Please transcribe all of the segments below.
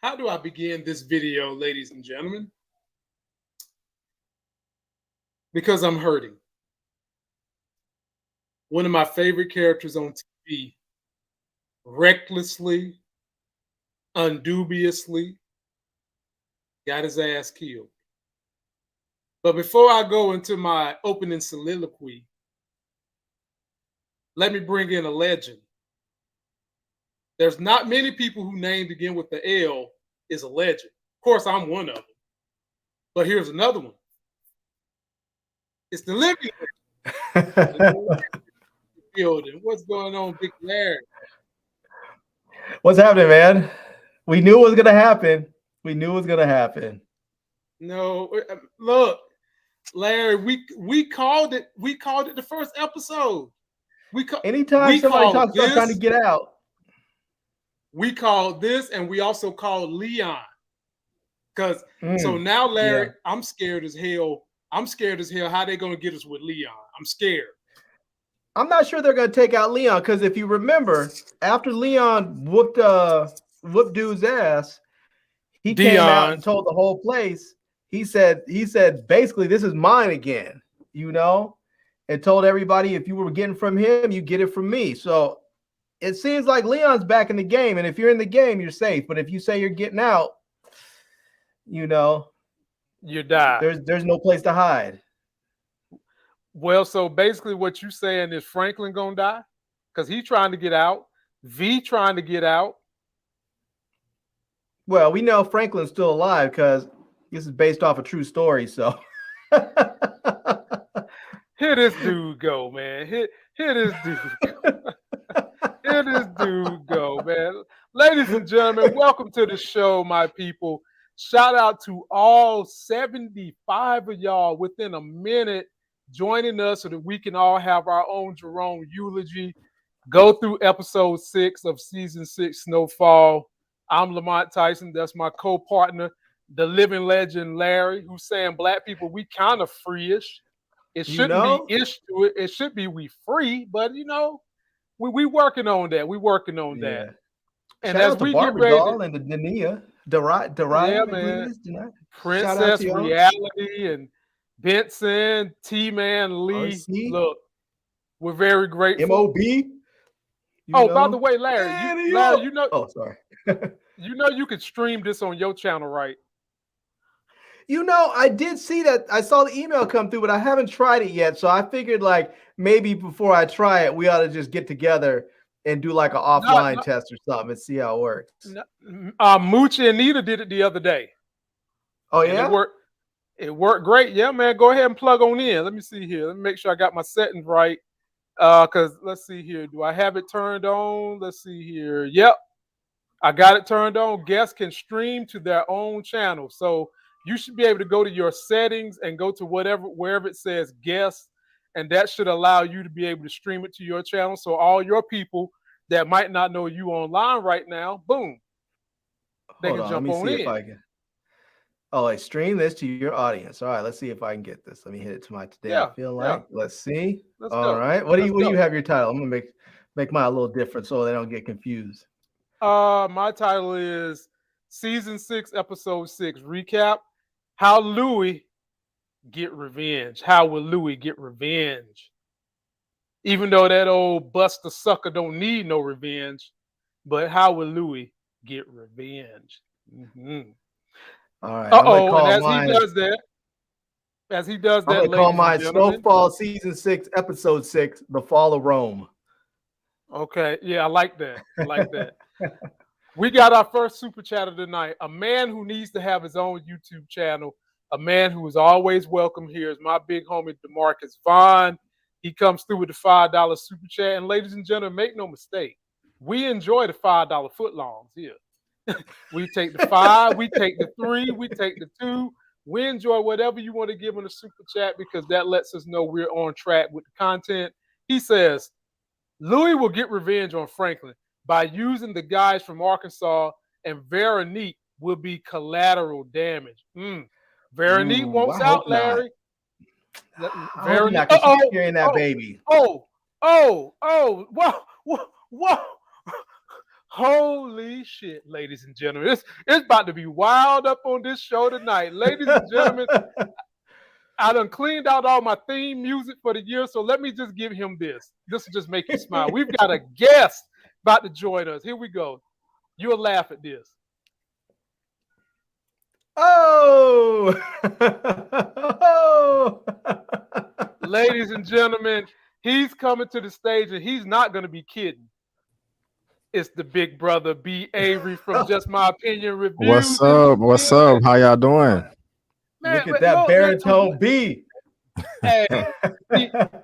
How do I begin this video, ladies and gentlemen? Because I'm hurting. One of my favorite characters on TV recklessly, undubiously got his ass killed. But before I go into my opening soliloquy, let me bring in a legend. There's not many people who named again with the L is a legend. Of course, I'm one of them. But here's another one. It's the living building. What's going on, Big Larry? What's happening, man? We knew it was gonna happen. We knew it was gonna happen. No, look, Larry, we called it. We called it the first episode. Anytime somebody talks about trying to get out, we called this, and we also called Leon. Because so now, Larry, I'm scared as hell. I'm scared as hell how they gonna get us with Leon. I'm scared. I'm not sure they're gonna take out Leon, because if you remember, after Leon whooped dude's ass, he came out and told the whole place. He said basically, this is mine again, you know, and told everybody, if you were getting from him, you get it from me. So it seems like Leon's back in the game, and if you're in the game, you're safe. But if you say you're getting out, you know, you die. There's no place to hide. Well, so basically what you're saying is Franklin gonna die because he's trying to get out. V trying to get out. Well, we know Franklin's still alive because this is based off a true story. So here this dude go, man. Here this dude go. Here this dude go, man. Ladies and gentlemen, welcome to the show, my people. Shout out to all 75 of y'all within a minute joining us so that we can all have our own Jerome eulogy. Go through episode 6 of season 6, Snowfall. I'm Lamont Tyson. That's my co-partner, the living legend, Larry, who's saying black people, we kind of free-ish. It shouldn't be ish to it. It should be we free, but, you know, we working on that. We working on that. And shout as we get ready to... and the Dania, yeah, man. Princess Reality and Benson, T-Man, Lee. RC. Look, we're very grateful. MOB. By the way, Larry, you know. Oh, sorry. You know you could stream this on your channel, right? You know, I did see that. I saw the email come through, but I haven't tried it yet. So I figured, like, maybe before I try it, we ought to just get together and do like an offline test or something and see how it works. Moochie and Nita did it the other day. Oh, yeah? It worked great. Yeah, man. Go ahead and plug on in. Let me see here. Let me make sure I got my settings right. Because let's see here. Do I have it turned on? Let's see here. Yep. I got it turned on. Guests can stream to their own channel. So you should be able to go to your settings and go to wherever it says guests. And that should allow you to be able to stream it to your channel. So all your people that might not know you online right now, boom, they can jump on in. If I can. Oh, I stream this to your audience. All right, let's see if I can get this. Let me hit it to my today. I feel like. Let's see. All right. What do you have your title? I'm gonna make mine a little different so they don't get confused. My title is Season 6, Episode 6 Recap. How Louie get revenge. How will Louie get revenge? Even though that old Buster sucker don't need no revenge, but how will Louie get revenge? Mm-hmm. All right. And as he does that, I'm gonna call mine Snowfall Season 6, Episode 6, The Fall of Rome. Okay. Yeah, I like that. I like that. We got our first super chatter tonight. A man who needs to have his own YouTube channel. A man who is always welcome here is my big homie, DeMarcus Vaughn. He comes through with the $5 super chat. And ladies and gentlemen, make no mistake, we enjoy the $5 footlongs here. We take the 5, we take the 3, we take the 2. We enjoy whatever you want to give in the super chat because that lets us know we're on track with the content. He says, Louie will get revenge on Franklin by using the guys from Arkansas, and Veronique will be collateral damage. Veronique wants out, Larry. Veronique, not carrying that baby. Whoa. Holy shit, ladies and gentlemen. It's about to be wild up on this show tonight. Ladies and gentlemen, I done cleaned out all my theme music for the year, so let me just give him this. This will just make you smile. We've got a guest about to join us. Here we go. You'll laugh at this. Oh! Ladies and gentlemen, he's coming to the stage and he's not going to be kidding. It's the big brother, B. Avery from Just My Opinion Reviews. What's up? What's up? How y'all doing? Man, look at that baritone B. Hey,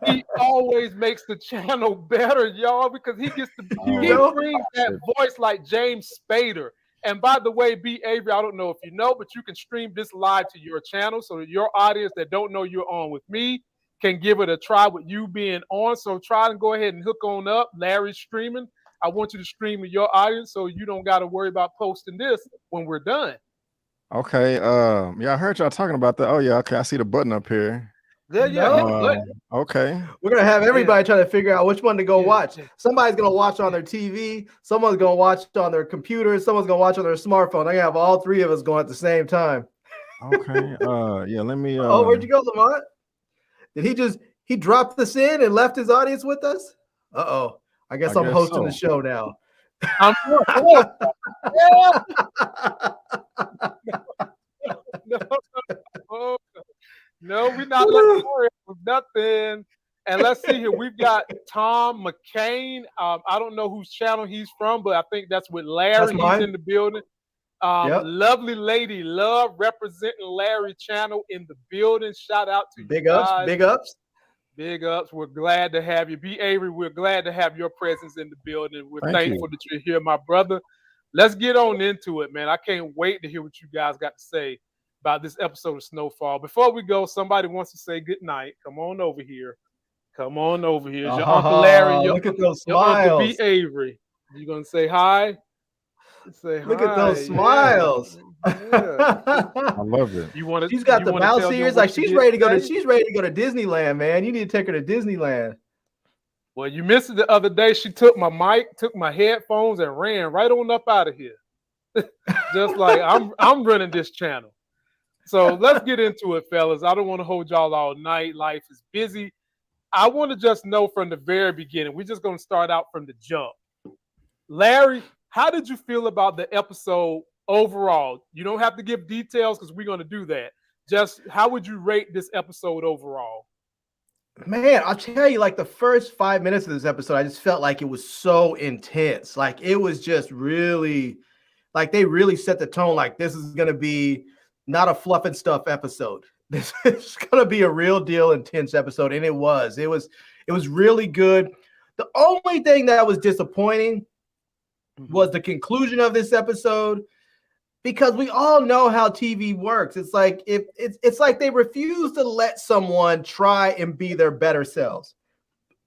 he always makes the channel better, y'all, because he gets to brings that voice like James Spader. And by the way, B. Avery, I don't know if you know, but you can stream this live to your channel so that your audience that don't know you're on with me can give it a try with you being on. So try and go ahead and hook on up. Larry's streaming. I want you to stream with your audience so you don't got to worry about posting this when we're done. Okay. Yeah, I heard y'all talking about that. Oh, yeah. Okay. I see the button up here. Yeah. Okay. We're going to have everybody trying to figure out which one to go watch. Somebody's going to watch on their TV. Someone's going to watch on their computer. Someone's going to watch on their smartphone. I'm going to have all three of us going at the same time. Okay. Yeah, let me. Oh, where'd you go, Lamont? Did he dropped this in and left his audience with us? Uh-oh. I guess I'm hosting the show now. No, we're not letting worry about nothing. And let's see here. We've got Tom McCain. I don't know whose channel he's from, but I think that's with Larry. He's in the building. Lovely Lady Love representing Larry channel in the building. Shout out to big you ups, guys. big ups. Big ups. We're glad to have you. B. Avery, we're glad to have your presence in the building. We're thankful that you're here, my brother. Let's get on into it, man. I can't wait to hear what you guys got to say about this episode of Snowfall. Before we go, somebody wants to say good night. Come on over here. Come on over here. It's your Uncle Larry. Look at those smiles. Uncle B. Avery. You going to say hi? Say look hi. At those smiles. Yeah. I love it. She's got the mouse ears. Like she's ready to go to Disneyland, man. You need to take her to Disneyland. Well, you missed it the other day. She took my mic, took my headphones, and ran right on up out of here. Just like I'm running this channel. So let's get into it, fellas. I don't want to hold y'all all night. Life is busy. I want to just know from the very beginning. We're just going to start out from the jump. Larry, how did you feel about the episode overall? You don't have to give details because we're going to do that. Just how would you rate this episode overall? Man, I'll tell you, like the first 5 minutes of this episode, I just felt like it was so intense. Like it was just really, like they really set the tone. Like this is going to be not a fluff and stuff episode. This is going to be a real deal intense episode. And it was really good. The only thing that was disappointing was the conclusion of this episode, because we all know how TV works. It's like it's like they refuse to let someone try and be their better selves.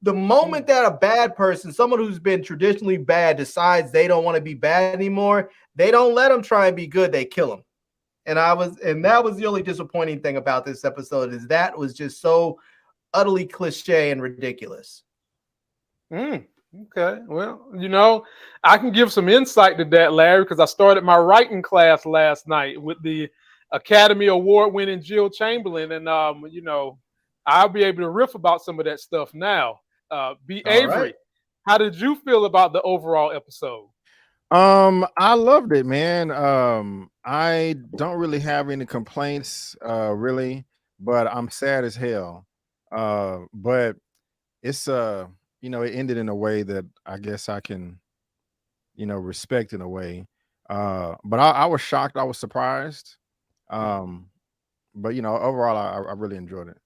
The moment that a bad person, someone who's been traditionally bad, decides they don't want to be bad anymore, they don't let them try and be good. They kill them. And that was the only disappointing thing about this episode, is that was just so utterly cliche and ridiculous. Okay, well, you know, I can give some insight to that, Larry, because I started my writing class last night with the Academy Award-winning Jill Chamberlain, and you know, I'll be able to riff about some of that stuff now. B. Avery, how did you feel about the overall episode? I loved it, man. I don't really have any complaints, really, but I'm sad as hell. But it's you know, it ended in a way that I guess I can, you know, respect in a way. But I was shocked. I was surprised. But you know, overall, I really enjoyed it.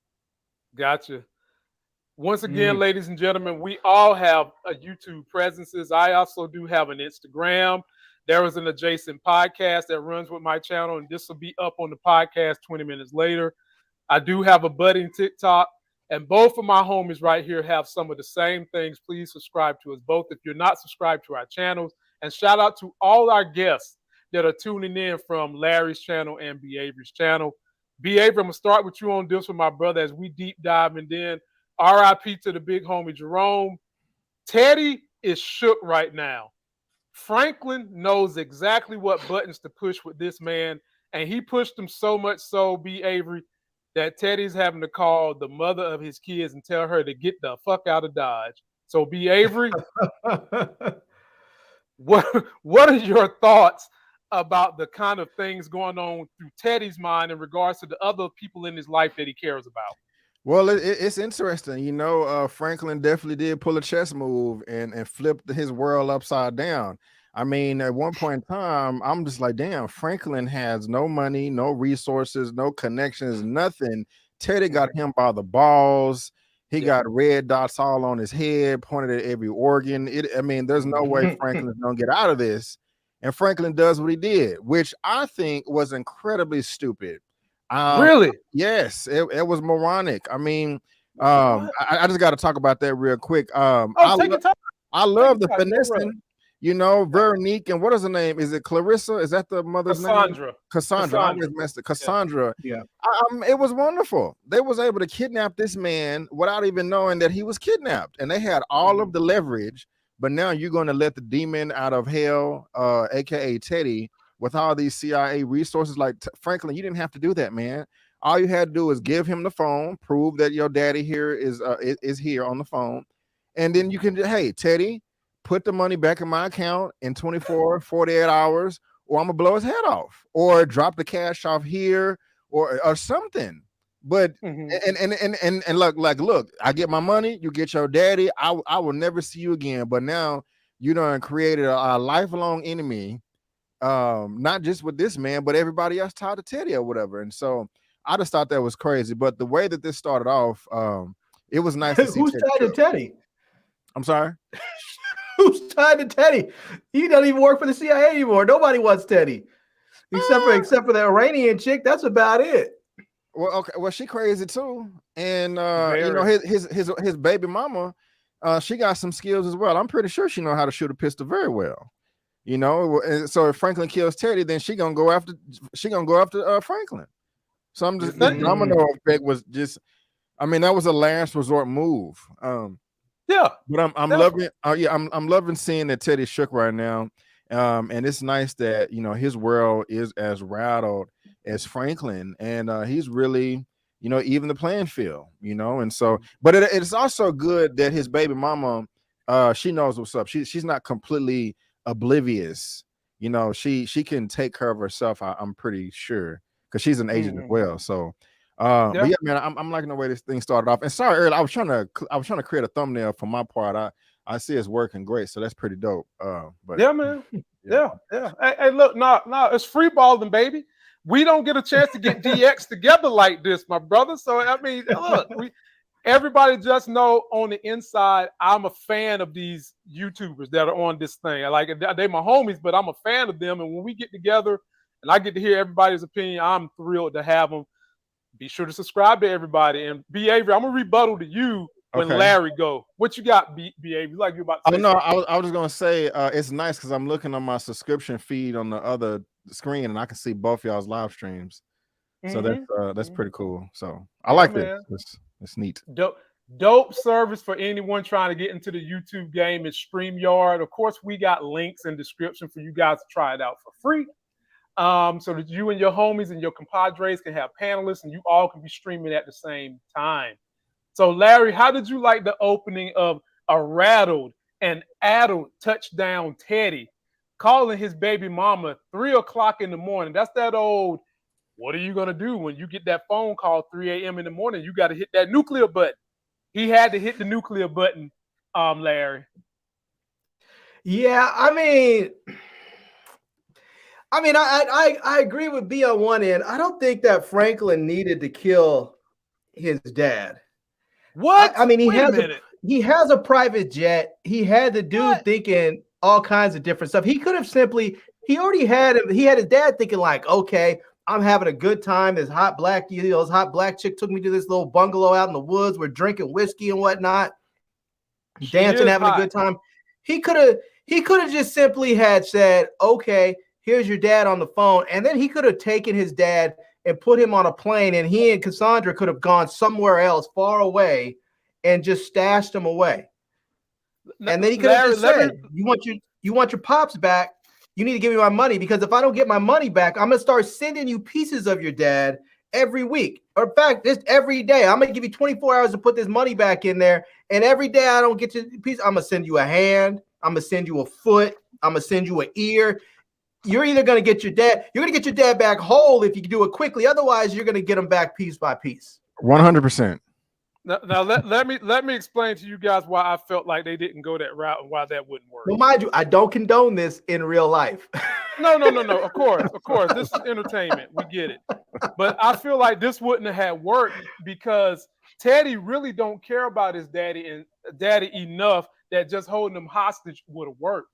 Gotcha. Once again, ladies and gentlemen, we all have a YouTube presences. I also do have an Instagram. There is an adjacent podcast that runs with my channel, and this will be up on the podcast 20 minutes later. I do have a budding TikTok, and both of my homies right here have some of the same things. Please subscribe to us both if you're not subscribed to our channels. And shout out to all our guests that are tuning in from Larry's channel and B. Avery's channel. B. Avery, I'm going to start with you on this with my brother as we deep dive, and then RIP to the big homie Jerome. Teddy is shook right now. Franklin knows exactly what buttons to push with this man, and he pushed them so much so, B. Avery, that Teddy's having to call the mother of his kids and tell her to get the fuck out of Dodge. So, B. Avery, what are your thoughts about the kind of things going on through Teddy's mind in regards to the other people in his life that he cares about? Well, it's interesting. You know, Franklin definitely did pull a chess move and flipped his world upside down. I mean, at one point in time, I'm just like, damn, Franklin has no money, no resources, no connections, nothing. Teddy got him by the balls. He got red dots all on his head, pointed at every organ. I mean, there's no way Franklin's gonna get out of this. And Franklin does what he did, which I think was incredibly stupid. Really? Yes, it was moronic. I mean, I just got to talk about that real quick. I love the finessing. You know, Veronique, and what is her name? Is it Clarissa? Is that the mother's name? Cassandra. I always messed it. Cassandra. Yeah. It was wonderful. They was able to kidnap this man without even knowing that he was kidnapped, and they had all of the leverage. But now you're going to let the demon out of hell, aka Teddy, with all these CIA resources. Like, Franklin, you didn't have to do that, man. All you had to do is give him the phone, prove that your daddy here is here on the phone, and then you can, hey, Teddy, put the money back in my account in 24, 48 hours, or I'm gonna blow his head off, or drop the cash off here, or something. But and look, I get my money, you get your daddy. I will never see you again. But now you done created a lifelong enemy, not just with this man, but everybody else tied to Teddy or whatever. And so I just thought that was crazy. But the way that this started off, it was nice to see. Who's tied to Teddy? I'm sorry. Who's tied to Teddy? He doesn't even work for the CIA anymore. Nobody wants Teddy, except for the Iranian chick. That's about it. Well, okay. Well, she crazy too, and you know, his baby mama, she got some skills as well. I'm pretty sure she know how to shoot a pistol very well. You know, and so if Franklin kills Teddy, then she gonna go after Franklin. So I'm just the domino effect was just. I mean, that was a last resort move. Yeah, but I'm loving. I'm loving seeing that Teddy shook right now, and it's nice that, you know, his world is as rattled as Franklin, and he's really, you know, even the playing field, you know. And so, but it's also good that his baby mama, she knows what's up. She's not completely oblivious, you know. She can take care of herself. I'm pretty sure, because she's an agent as well. So. But yeah, man, I'm liking the way this thing started off. And sorry, earlier, I was trying to create a thumbnail for my part. I see it's working great, so that's pretty dope. But yeah, man, yeah. Hey, look, no, it's free balling, baby. We don't get a chance to get DX together like this, my brother. So I mean, look, everybody just know on the inside, I'm a fan of these YouTubers that are on this thing. They my homies, but I'm a fan of them. And when we get together and I get to hear everybody's opinion, I'm thrilled to have them. Be sure to subscribe to everybody. And B. Avery, I'm gonna rebuttal to you when Larry go. What you got, B. Avery? Like you about to say? No, I was just gonna say it's nice because I'm looking on my subscription feed on the other screen and I can see both y'all's live streams. So that's pretty cool. So I like it. It's neat. Dope service for anyone trying to get into the YouTube game is StreamYard. Of course, we got links in description for you guys to try it out for free. So that you and your homies and your compadres can have panelists and you all can be streaming at the same time. So, Larry, how did you like the opening of a rattled and addled touchdown Teddy calling his baby mama 3 o'clock in the morning? That's that old, what are you going to do when you get that phone call 3 a.m. in the morning? You got to hit that nuclear button. He had to hit the nuclear button, Larry. Yeah, I mean, I agree with B on one end. I don't think that Franklin needed to kill his dad. What? I mean, he has a private jet. He had the dude thinking all kinds of different stuff. He could have he had his dad thinking like, okay, I'm having a good time. This hot black chick took me to this little bungalow out in the woods. We're drinking whiskey and whatnot, dancing, having a good time. He could have just simply had said, okay, here's your dad on the phone. And then he could have taken his dad and put him on a plane, and he and Cassandra could have gone somewhere else far away and just stashed him away. And then he could have just said, you want your pops back, you need to give me my money, because if I don't get my money back, I'm going to start sending you pieces of your dad every week. Or in fact, just every day. I'm going to give you 24 hours to put this money back in there. And every day I don't get your piece, I'm going to send you a hand. I'm going to send you a foot. I'm going to send you an ear. You're either going to get your dad back whole if you do it quickly. Otherwise, you're going to get him back piece by piece. 100%. Now let me explain to you guys why I felt like they didn't go that route and why that wouldn't work. Well, mind you, I don't condone this in real life. No. Of course. This is entertainment. We get it. But I feel like this wouldn't have had worked because Teddy really don't care about his daddy enough that just holding him hostage would have worked.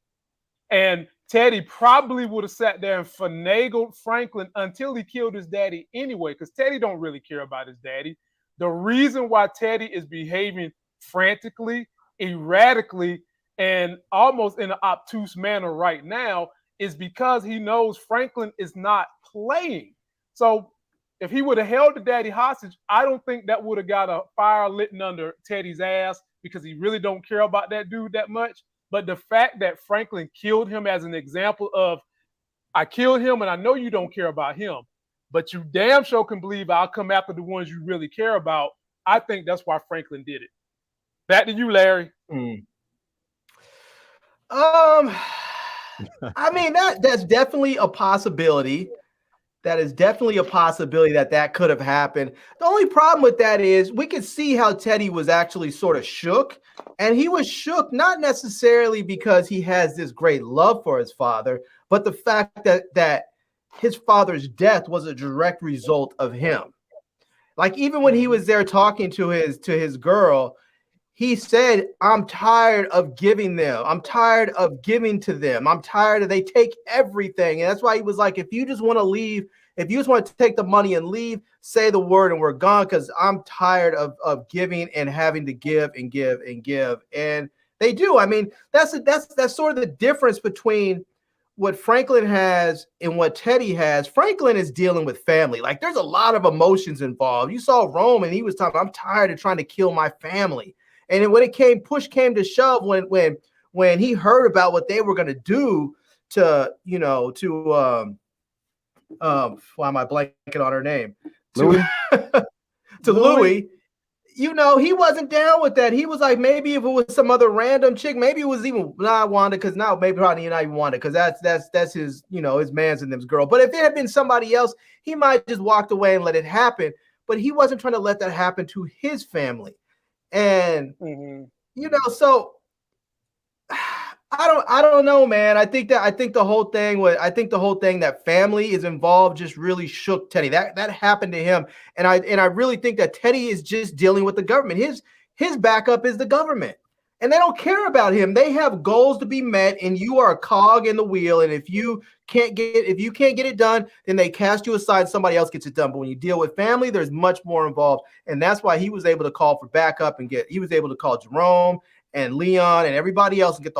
And Teddy probably would have sat there and finagled Franklin until he killed his daddy anyway, because Teddy don't really care about his daddy. The reason why Teddy is behaving frantically, erratically, and almost in an obtuse manner right now is because he knows Franklin is not playing. So if he would have held the daddy hostage, I don't think that would have got a fire lit under Teddy's ass, because he really don't care about that dude that much. But the fact that Franklin killed him as an example of, I killed him and I know you don't care about him, but you damn sure can believe I'll come after the ones you really care about. I think that's why Franklin did it. Back to you, Larry. I mean, that's definitely a possibility. That is definitely a possibility that could have happened. The only problem with that is we could see how Teddy was actually sort of shook. And he was shook not necessarily because he has this great love for his father, but the fact that his father's death was a direct result of him. Like, even when he was there talking to his girl, he said, I'm tired of giving them. I'm tired of giving to them. I'm tired of, they take everything. And that's why he was like, if you just want to leave, if you just want to take the money and leave, say the word and we're gone, because I'm tired of giving and having to give and give and give. And they do. I mean, that's sort of the difference between what Franklin has and what Teddy has. Franklin is dealing with family. Like, there's a lot of emotions involved. You saw Rome and he was talking, I'm tired of trying to kill my family. And then when push came to shove, when he heard about what they were going to do to, why am I blanking on her name? Louie? To Louie, he wasn't down with that. He was like, maybe if it was some other random chick, maybe it was even not Wanda, because now maybe probably not even Wanda, because that's his, his man's and them's girl. But if it had been somebody else, he might just walked away and let it happen. But he wasn't trying to let that happen to his family. And so I don't know, man. I think the whole thing that family is involved just really shook Teddy. That happened to him, and I really think that Teddy is just dealing with the government. His backup is the government, and they don't care about him. They have goals to be met, and you are a cog in the wheel. And if you can't get it done, then they cast you aside and somebody else gets it done. But when you deal with family, there's much more involved. And that's why he was able to call for backup and he was able to call Jerome and Leon and everybody else and get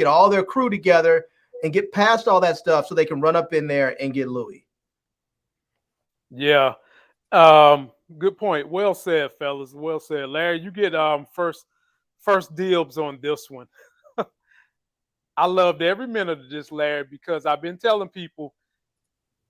all their crew together and get past all that stuff so they can run up in there and get Louie. Yeah. Good point. Well said, fellas. Well said. Larry, you get first dibs on this one. I loved every minute of this, Larry, because I've been telling people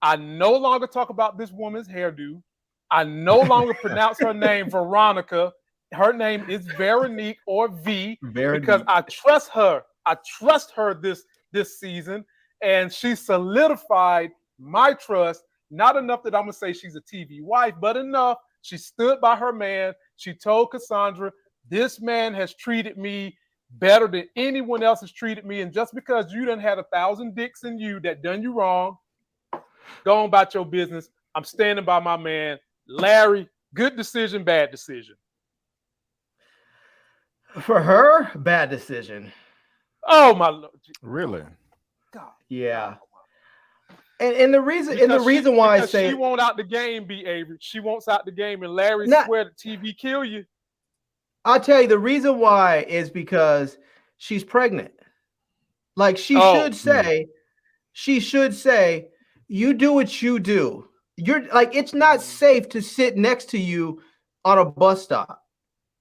I no longer talk about this woman's hairdo. I no longer pronounce her name Veronica. Her name is Veronique or V, because I trust her. I trust her this season, and she solidified my trust. Not enough that I'm going to say she's a TV wife, but enough. She stood by her man. She told Cassandra, this man has treated me better than anyone else has treated me. And just because you done had 1,000 dicks in you that done you wrong, go on about your business. I'm standing by my man. Larry, good decision, bad decision. For her, bad decision. Oh my Lord. Really? God. Yeah. And the reason why I say she won't out the game, B. Avery. She wants out the game, and Larry swear the TV kill you. I'll tell you the reason why is because she's pregnant. Like she should say, you do what you do. You're like, it's not safe to sit next to you on a bus stop.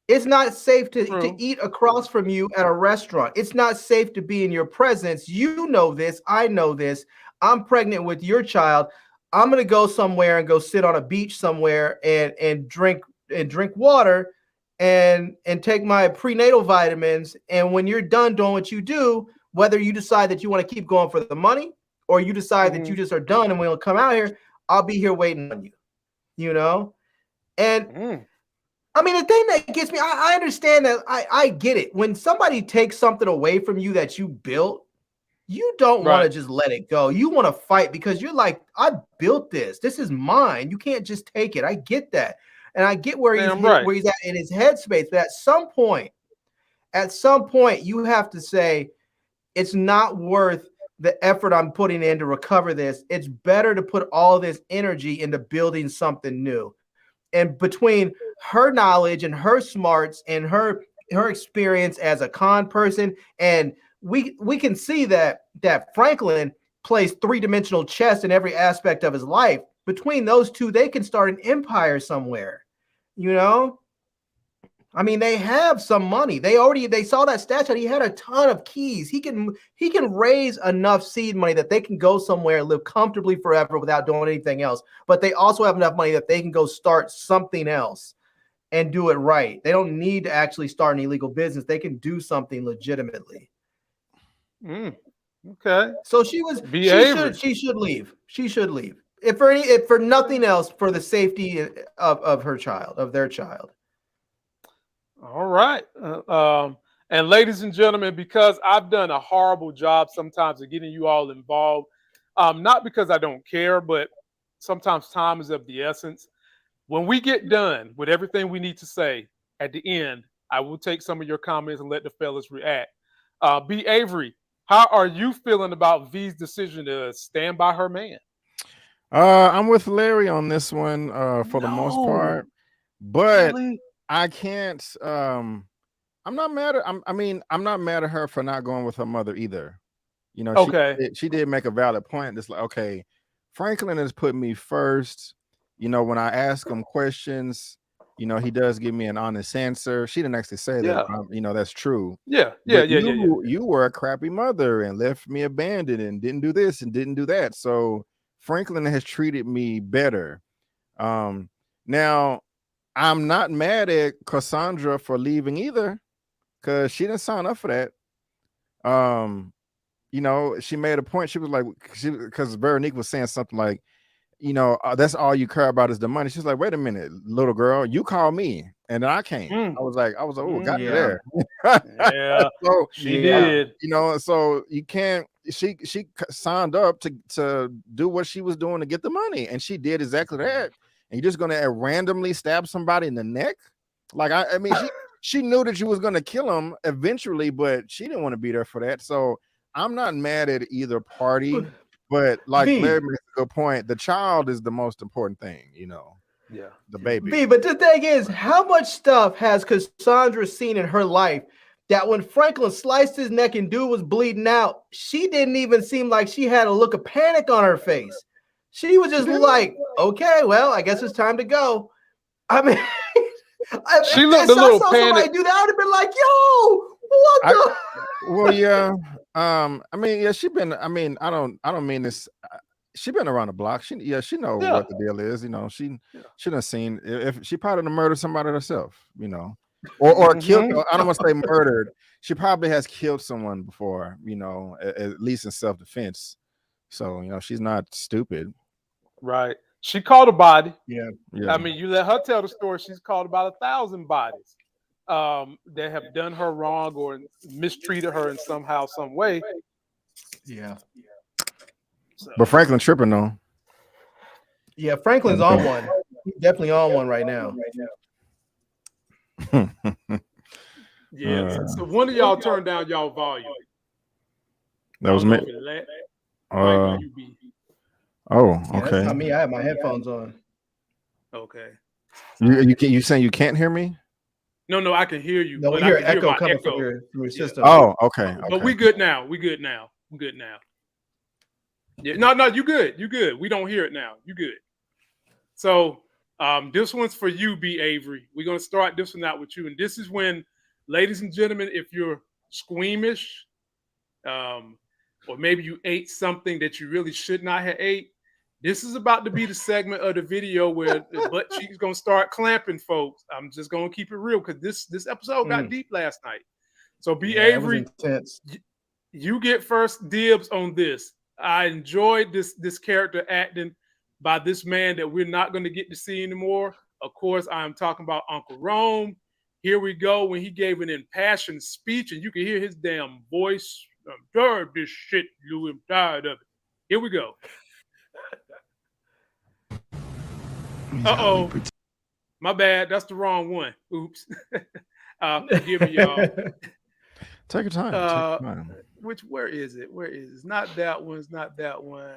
It's not safe to eat across from you at a restaurant. It's not safe to be in your presence. You know this. I know this. I'm pregnant with your child. I'm going to go somewhere and go sit on a beach somewhere and drink water and take my prenatal vitamins. And when you're done doing what you do, whether you decide that you want to keep going for the money or you decide that you just are done and we'll come out here, I'll be here waiting on you, you know? And I mean, the thing that gets me, I understand that. I get it. When somebody takes something away from you that you built, you don't want to just let it go. You want to fight because you're like, I built this. This is mine. You can't just take it. I get that. And I get where he's at in his headspace. But at some point, you have to say, it's not worth the effort I'm putting in to recover this. It's better to put all this energy into building something new. And between her knowledge and her smarts and her experience as a con person, and we can see that Franklin plays three-dimensional chess in every aspect of his life. Between those two, they can start an empire somewhere, you know? I mean, they have some money. They saw that statue. He had a ton of keys. He can raise enough seed money that they can go somewhere and live comfortably forever without doing anything else. But they also have enough money that they can go start something else and do it right. They don't need to actually start an illegal business. They can do something legitimately. Okay. So she should leave. She should leave. If for nothing else, for the safety of her child, of their child. All right. And ladies and gentlemen, because I've done a horrible job sometimes of getting you all involved, not because I don't care, but sometimes time is of the essence. When we get done with everything we need to say at the end, I will take some of your comments and let the fellas react. B. Avery, how are you feeling about V's decision to stand by her man? I'm with Larry on this one for the most part, but really? I can't. I'm not mad at. I'm not mad at her for not going with her mother either. You know, she did make a valid point. It's like, okay, Franklin has put me first. You know, when I ask him questions, you know, he does give me an honest answer. She didn't actually say that. You know, that's true. You were a crappy mother and left me abandoned and didn't do this and didn't do that. So Franklin has treated me better. Now, I'm not mad at Cassandra for leaving either, because she didn't sign up for that. You know, she made a point. She was like, because Veronique was saying something like, you know, that's all you care about is the money. She's like, wait a minute, little girl, you called me and then I came. I was like, oh, got you there. Yeah, so she did. You know, so you can't. She signed up to do what she was doing to get the money, and she did exactly that. And you're just gonna randomly stab somebody in the neck? Like, I mean, she knew that you was gonna kill him eventually, but she didn't want to be there for that. So I'm not mad at either party, but like Larry makes a good point, the child is the most important thing, you know. Yeah, the baby. But the thing is, how much stuff has Cassandra seen in her life that when Franklin sliced his neck and dude was bleeding out, she didn't even seem like she had a look of panic on her face. She was just like, okay, well, I guess it's time to go. I mean, she looked a little panic. Do that, I would have been like, yo, what the? Well, yeah. I mean, yeah, she been. I mean, I don't mean this. She been around the block. She know what the deal is. You know, she done seen if she probably done murdered somebody herself. You know, or killed. I don't want to say murdered. She probably has killed someone before. You know, at least in self-defense. So you know, she's not stupid. Right. She called a body. Yeah. I mean, you let her tell the story. She's called about 1,000 bodies that have done her wrong or mistreated her in somehow, some way. Yeah. So. But Franklin tripping though. Yeah, Franklin's on one. He's definitely on one right now. Yeah. So one of y'all turned down y'all volume. That was me. Oh, okay. That's not me. I have my headphones on. Okay. You saying you can't hear me? No, I can hear you. No, we hear echo coming from your system. Oh, okay. But we good now. We good now. Yeah, no, you good. You good. We don't hear it now. You good. So This one's for you, B. Avery. We're going to start this one out with you. And this is when, ladies and gentlemen, if you're squeamish, or maybe you ate something that you really should not have ate, this is about to be the segment of the video where the butt cheek is going to start clamping, folks. I'm just going to keep it real because this episode got deep last night. So, B. Avery, you get first dibs on this. I enjoyed this character acting by this man that we're not going to get to see anymore. Of course, I'm talking about Uncle Rome. Here we go when he gave an impassioned speech, and you can hear his damn voice. I'm tired of this shit, Louie. I'm tired of it. Here we go. Uh-oh. My bad. That's the wrong one. Oops. Forgive me, y'all. Take your time. Where is it? Where is it? It's not that one. It's not that one.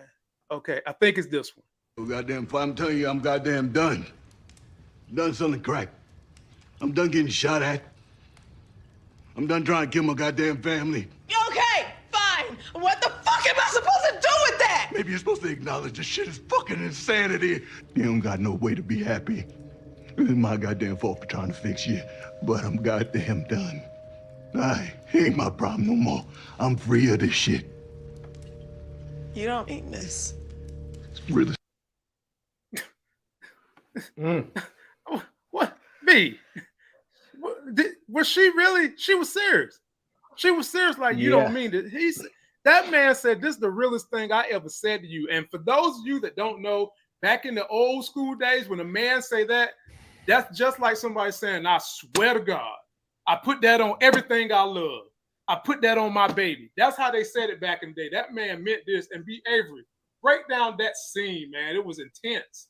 Okay, I think it's this one. Oh, goddamn, I'm telling you, I'm goddamn done. Done selling crack. I'm done getting shot at. I'm done trying to kill my goddamn family. Okay, fine. What the fuck am I supposed to do with that? Maybe you're supposed to acknowledge this shit is fucking insanity. You don't got no way to be happy. It's my goddamn fault for trying to fix you, but I'm goddamn done. Ain't my problem no more. I'm free of this shit. You don't mean this. It's really. What? B? Was she really? She was serious. She was serious. Like, you don't mean it. That man said, this is the realest thing I ever said to you. And for those of you that don't know, back in the old school days, when a man say that, that's just like somebody saying, I swear to God, I put that on everything I love. I put that on my baby. That's how they said it back in the day. That man meant this. And B. Avery, break down that scene, man. It was intense.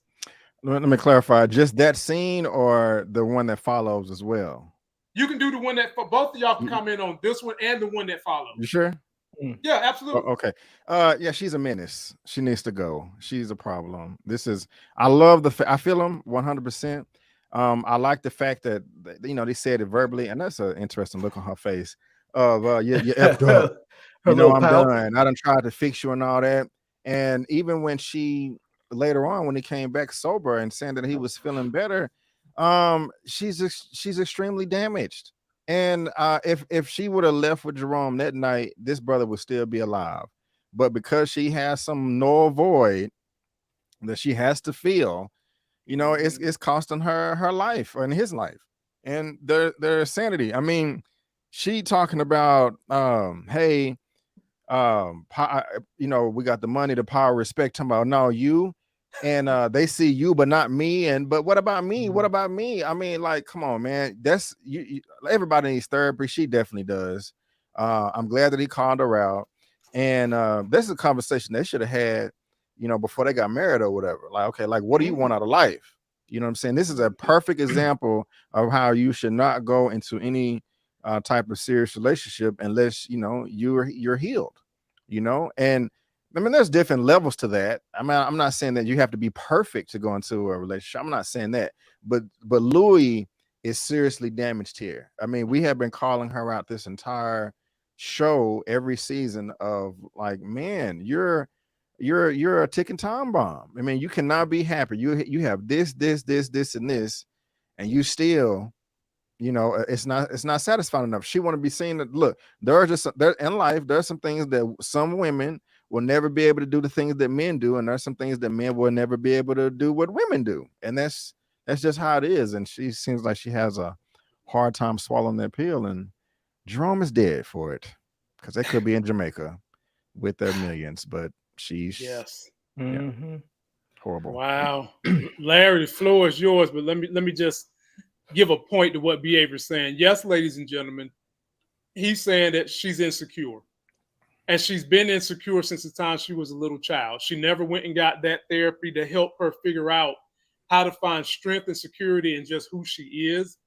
Let me clarify. Just that scene or the one that follows as well? You can do the one that, for both of y'all can comment on this one and the one that follows. You sure? Yeah, absolutely. Okay. Yeah, she's a menace. She needs to go. She's a problem. I love I feel him 100%. I like the fact that, they said it verbally, and that's an interesting look on her face of, you effed up. I'm done. I done tried to fix you and all that. And even when later on, when he came back sober and saying that he was feeling better, she's extremely damaged. And if she would have left with Jerome that night, this brother would still be alive. But because she has some null void that she has to fill, it's costing her life and his life and their sanity. I mean, she talking about, hey, we got the money, the power, respect. Talking about, no, you. And they see you, but not me. But what about me? What about me? I mean, like, come on, man. That's you. Everybody needs therapy. She definitely does. I'm glad that he called her out. And this is a conversation they should have had, before they got married or whatever. Like, okay, like, what do you want out of life? You know what I'm saying? This is a perfect example of how you should not go into any type of serious relationship unless you're healed. And I mean, there's different levels to that. I mean, I'm not saying that you have to be perfect to go into a relationship. I'm not saying that, but Louie is seriously damaged here. I mean, we have been calling her out this entire show, every season, of like, man, you're a ticking time bomb. I mean, you cannot be happy. You have this, and this, and you still, it's not satisfying enough. She want to be seen that, look, there in life, there are some things that some women will never be able to do the things that men do, and there's some things that men will never be able to do what women do, and that's just how it is. And she seems like she has a hard time swallowing that pill, and Jerome is dead for it because they could be in Jamaica with their millions, but she's horrible. Wow. Larry, the floor is yours, but let me just give a point to what B. Avery's saying. Yes, ladies and gentlemen, he's saying that she's insecure. And she's been insecure since the time she was a little child. She never went and got that therapy to help her figure out how to find strength and security in just who she is.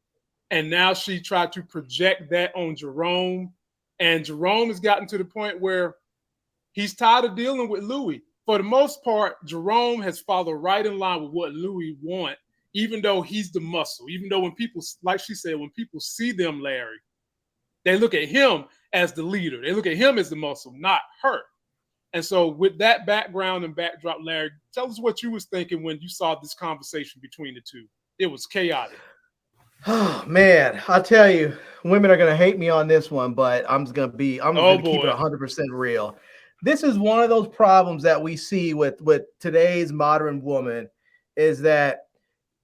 And now she tried to project that on Jerome. And Jerome has gotten to the point where he's tired of dealing with Louie. For the most part, Jerome has followed right in line with what Louie wants, even though he's the muscle. Even though when people, like she said, when people see them, Larry, they look at him as the leader. They look at him as the muscle, not her. And so with that background and backdrop, Larry, tell us what you was thinking when you saw this conversation between the two. It was chaotic. Oh man, I'll tell you, women are gonna hate me on this one, but I'm gonna keep it 100% real. This is one of those problems that we see with today's modern woman, is that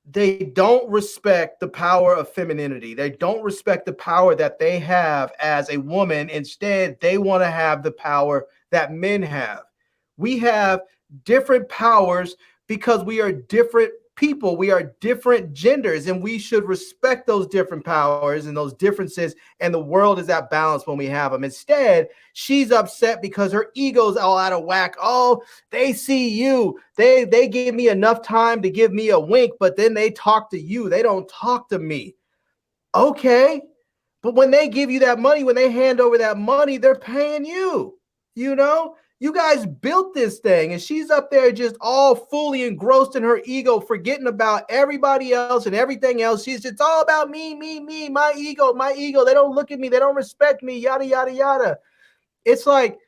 they don't respect the power of femininity. They don't respect the power that they have as a woman. Instead, they want to have the power that men have. We have different powers because we are different people. We are different genders, and we should respect those different powers and those differences. And the world is at balance when we have them. Instead, she's upset because her ego's all out of whack. Oh, they see you. They give me enough time to give me a wink, but then they talk to you. They don't talk to me. Okay. But when they give you that money, when they hand over that money, they're paying you. You know, you guys built this thing, and she's up there just all fully engrossed in her ego, forgetting about everybody else and everything else. It's all about me, my ego. They don't look at me. They don't respect me, yada, yada, yada. It's like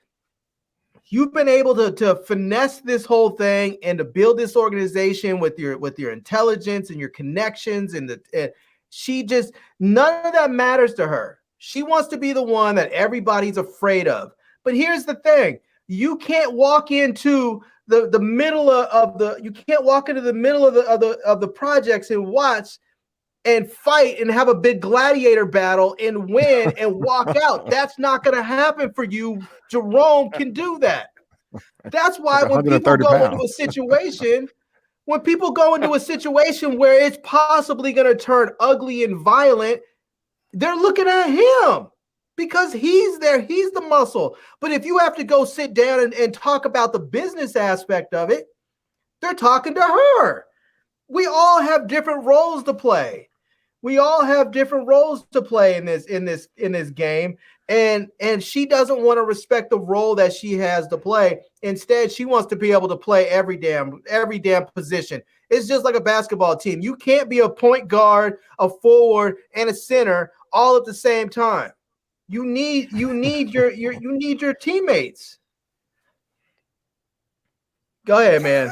you've been able to finesse this whole thing and to build this organization with your intelligence and your connections. And she just, none of that matters to her. She wants to be the one that everybody's afraid of. But here's the thing. You can't walk into the middle of the projects and watch and fight and have a big gladiator battle and win and walk out. That's not going to happen for you. Jerome can do that. That's why when people go into a situation, where it's possibly going to turn ugly and violent, they're looking at him. Because he's there, he's the muscle. But if you have to go sit down and talk about the business aspect of it, they're talking to her. We all have different roles to play. In this game. And she doesn't want to respect the role that she has to play. Instead, she wants to be able to play every damn position. It's just like a basketball team. You can't be a point guard, a forward, and a center all at the same time. You need your teammates. Go ahead, man.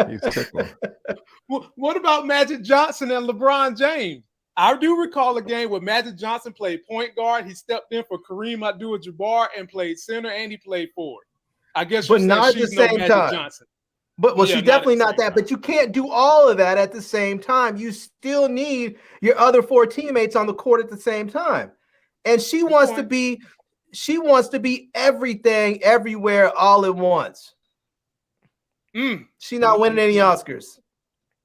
He's tickled. What about Magic Johnson and LeBron James? I do recall a game where Magic Johnson played point guard. He stepped in for Kareem Abdul-Jabbar and played center, and he played forward. I guess, but not at the same time. Johnson. But she's definitely not that. But you can't do all of that at the same time. You still need your other four teammates on the court at the same time. And she wants to be everything, everywhere, all at once. She's not winning any Oscars.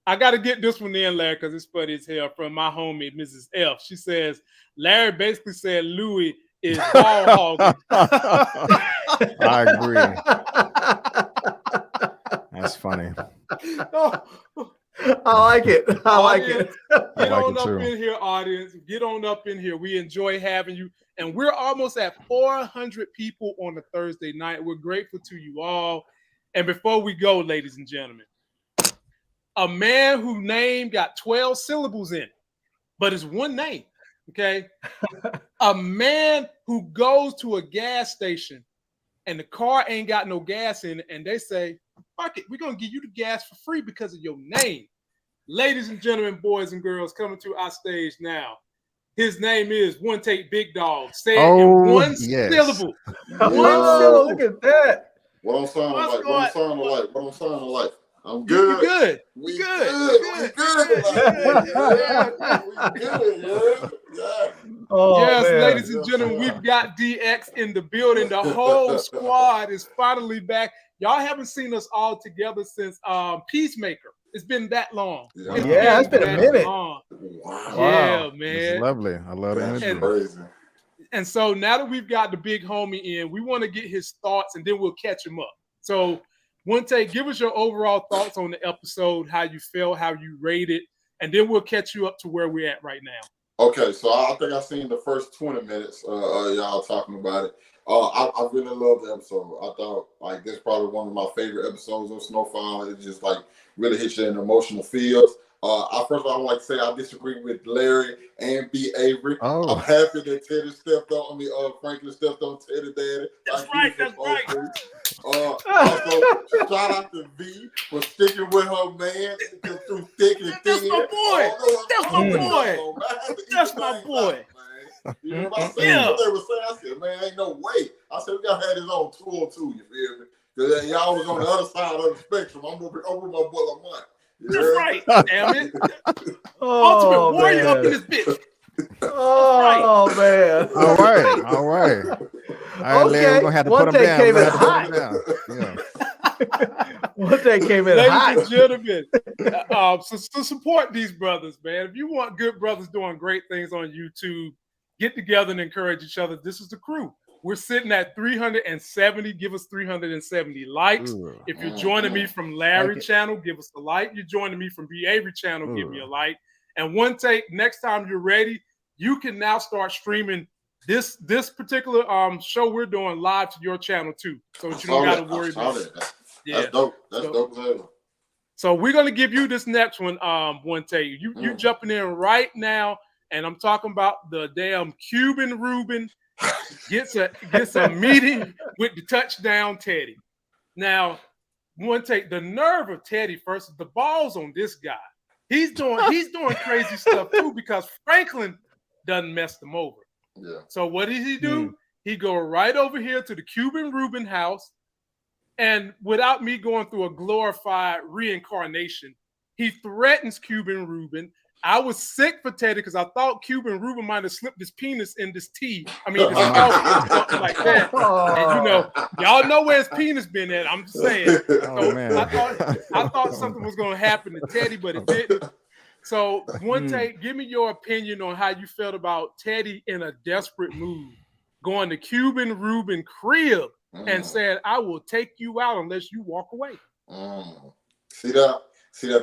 I got to get this one in, Larry, because it's funny as hell, from my homie, Mrs. F. She says, Larry basically said Louie is ball hogging. I agree. That's funny. I like it. I like it. Get on up in here, audience. Get on up in here. We enjoy having you. And we're almost at 400 people on a Thursday night. We're grateful to you all. And before we go, ladies and gentlemen, a man whose name got 12 syllables in it, but it's one name, okay? A man who goes to a gas station and the car ain't got no gas in it, and they say, fuck it, we're going to give you the gas for free because of your name. Ladies and gentlemen, boys and girls, coming to our stage now. His name is One Take Big Dog. Say it in one syllable. One syllable. Look at that. What I'm sounding like. I'm good. You good. We good. Yeah. Oh, yes, man. Ladies and gentlemen, we've got DX in the building. The whole squad is finally back. Y'all haven't seen us all together since Peacemaker. It's been that long. Yeah, it's been a minute. Wow. Yeah, man. It's lovely. I love the energy. Crazy. And so now that we've got the big homie in, we want to get his thoughts, and then we'll catch him up. So, One Take, give us your overall thoughts on the episode, how you felt, how you rated, and then we'll catch you up to where we're at right now. Okay, so I think I've seen the first 20 minutes, y'all talking about it. I really love the episode. I thought, this is probably one of my favorite episodes of Snowfall. It just, really hits you in emotional feels. First of all, I want to say I disagree with Larry and B. Avery. Oh. I'm happy that Teddy stepped on me. Franklin stepped on Teddy Daddy. That's right. That's right. Also, shout out to V for sticking with her man through thick and thin. That's my boy. That's my boy. That's my boy. You know what I'm saying? What they were saying, I said, man, ain't no way. I said, we got to have his own tour too, you feel me? Because y'all was on the other side of the spectrum. I'm over my boy Lamont. That's right. Damn it. Ultimate warrior up in this bitch. Oh, man. All right. All right, Larry, we're going to have to put him down. Came in hot. One day came in hot. Ladies and gentlemen, so support these brothers, man. If you want good brothers doing great things on YouTube, get together and encourage each other. This is the crew. We're sitting at 370. Give us 370 likes. If you're joining me from Larry channel, give us a like. You're joining me from B. Avery channel, give me a like. And one take, next time you're ready, you can now start streaming this particular show we're doing live to your channel too. So that you don't got to worry about it. That's dope. That's dope as hell. So we're gonna give you this next one, one take. You jumping in right now, and I'm talking about the damn Cuban Ruben gets a meeting with the touchdown Teddy. Now, one take, the nerve of Teddy first, the balls on this guy. He's doing crazy stuff too because Franklin doesn't mess them over. Yeah. So what did he do? He go right over here to the Cuban Ruben house, and without me going through a glorified reincarnation, he threatens Cuban Ruben. I was sick for Teddy because I thought Cuban Ruben might have slipped his penis in this tea. I mean, this something like that. And y'all know where his penis been at. I'm just saying. So man. I thought something was going to happen to Teddy, but it didn't. So one take, give me your opinion on how you felt about Teddy in a desperate move, going to Cuban Ruben crib and saying, "I will take you out unless you walk away." See that?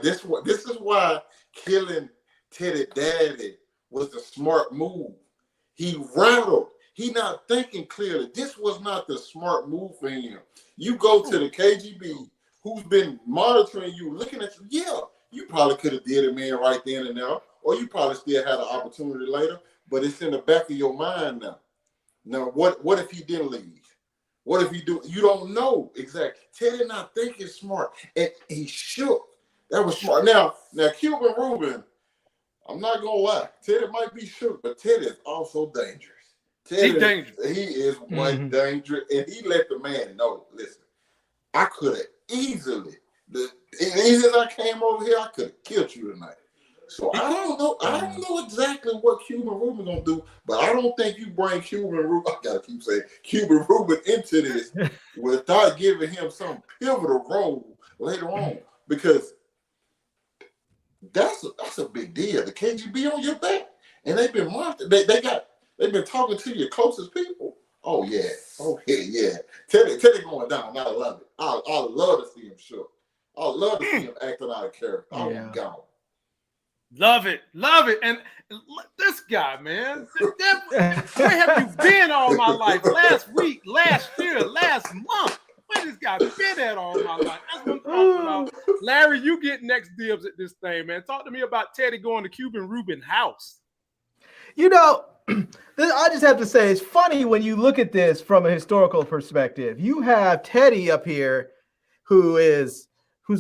This is why killing Teddy Daddy was the smart move. He rattled. He not thinking clearly. This was not the smart move for him. You go to the KGB, who's been monitoring you, looking at you. Yeah, you probably could have did it, man, right then and there, or you probably still had an opportunity later. But it's in the back of your mind now. Now, what if he didn't leave? What if he do? You don't know exactly. Teddy not thinking smart, and he shook. That was smart. Now Cuban Ruben, I'm not gonna lie. Teddy might be shook, but Teddy is also dangerous. He's dangerous. He is one dangerous, and he let the man know. Listen, I could have easily, as easy as I came over here, I could have killed you tonight. So I don't know. I don't know exactly what Cuban Ruben gonna do, but I don't think you bring Cuban Ruben. I gotta keep saying Cuban Ruben into this without giving him some pivotal role later on, because that's a big deal. The KGB on your back, and they've been monitored. They've been talking to your closest people. Oh yeah. Teddy going down. I love it. I love to see him shook. I love to see him acting out of character. I'm gone. Love it. And this guy, man, where have you been all my life? Last week, last year, last month. Where this guy been at all my life? That's what I'm talking about. Larry, you get next dibs at this thing, man. Talk to me about Teddy going to Cuban Ruben house. You know, I just have to say, it's funny when you look at this from a historical perspective. You have Teddy up here who's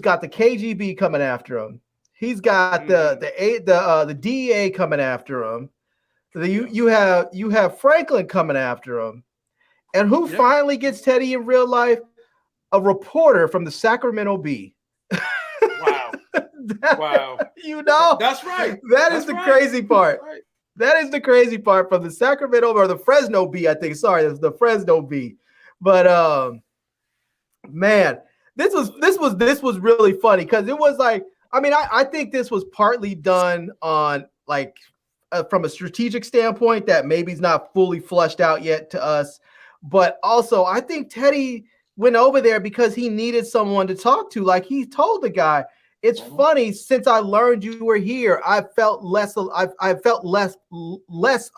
got the KGB coming after him. He's got the DEA coming after him. You have Franklin coming after him. And who finally gets Teddy in real life? A reporter from the Sacramento Bee. Wow. Wow. You know? That's right. That's the crazy part. Right. That is the crazy part from the Sacramento or the Fresno Bee, I think. Sorry, it's the Fresno Bee. But man, this was really funny because it was like, I mean, I think this was partly done on like from a strategic standpoint that maybe is not fully flushed out yet to us. But also, I think Teddy went over there because he needed someone to talk to. Like he told the guy, "It's funny, since I learned you were here, I felt less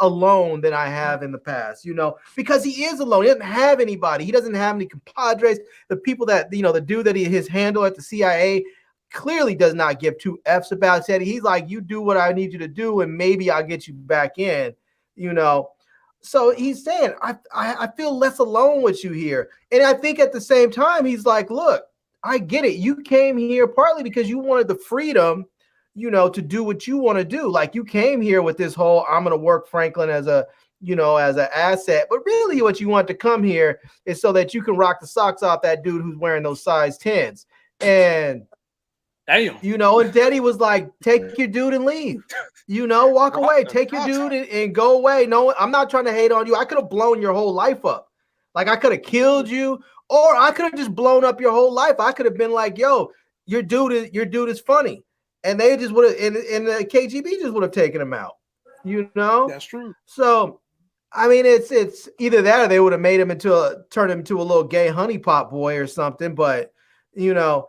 alone than I have in the past." You know, because he is alone. He doesn't have anybody. He doesn't have any compadres. The people that the dude that his handle at the CIA. clearly does not give two F's about Teddy. He's like, you do what I need you to do, and maybe I'll get you back in, you know. So he's saying, I feel less alone with you here. And I think at the same time, he's like, look, I get it. You came here partly because you wanted the freedom, you know, to do what you want to do. Like you came here with this whole, I'm going to work Franklin as a, you know, as an asset. But really what you want to come here is so that you can rock the socks off that dude who's wearing those size 10s. And damn, you know, and Teddy was like, take your dude and leave, you know, walk away, take your dude and go away. No, I'm not trying to hate on you. I could have blown your whole life up. Like I could have killed you, or I could have just blown up your whole life. I could have been like, yo, your dude is funny. And they just would have, and the KGB just would have taken him out, you know? That's true. So, I mean, it's either that or they would have made him turned him into a little gay honeypot boy or something. But, you know,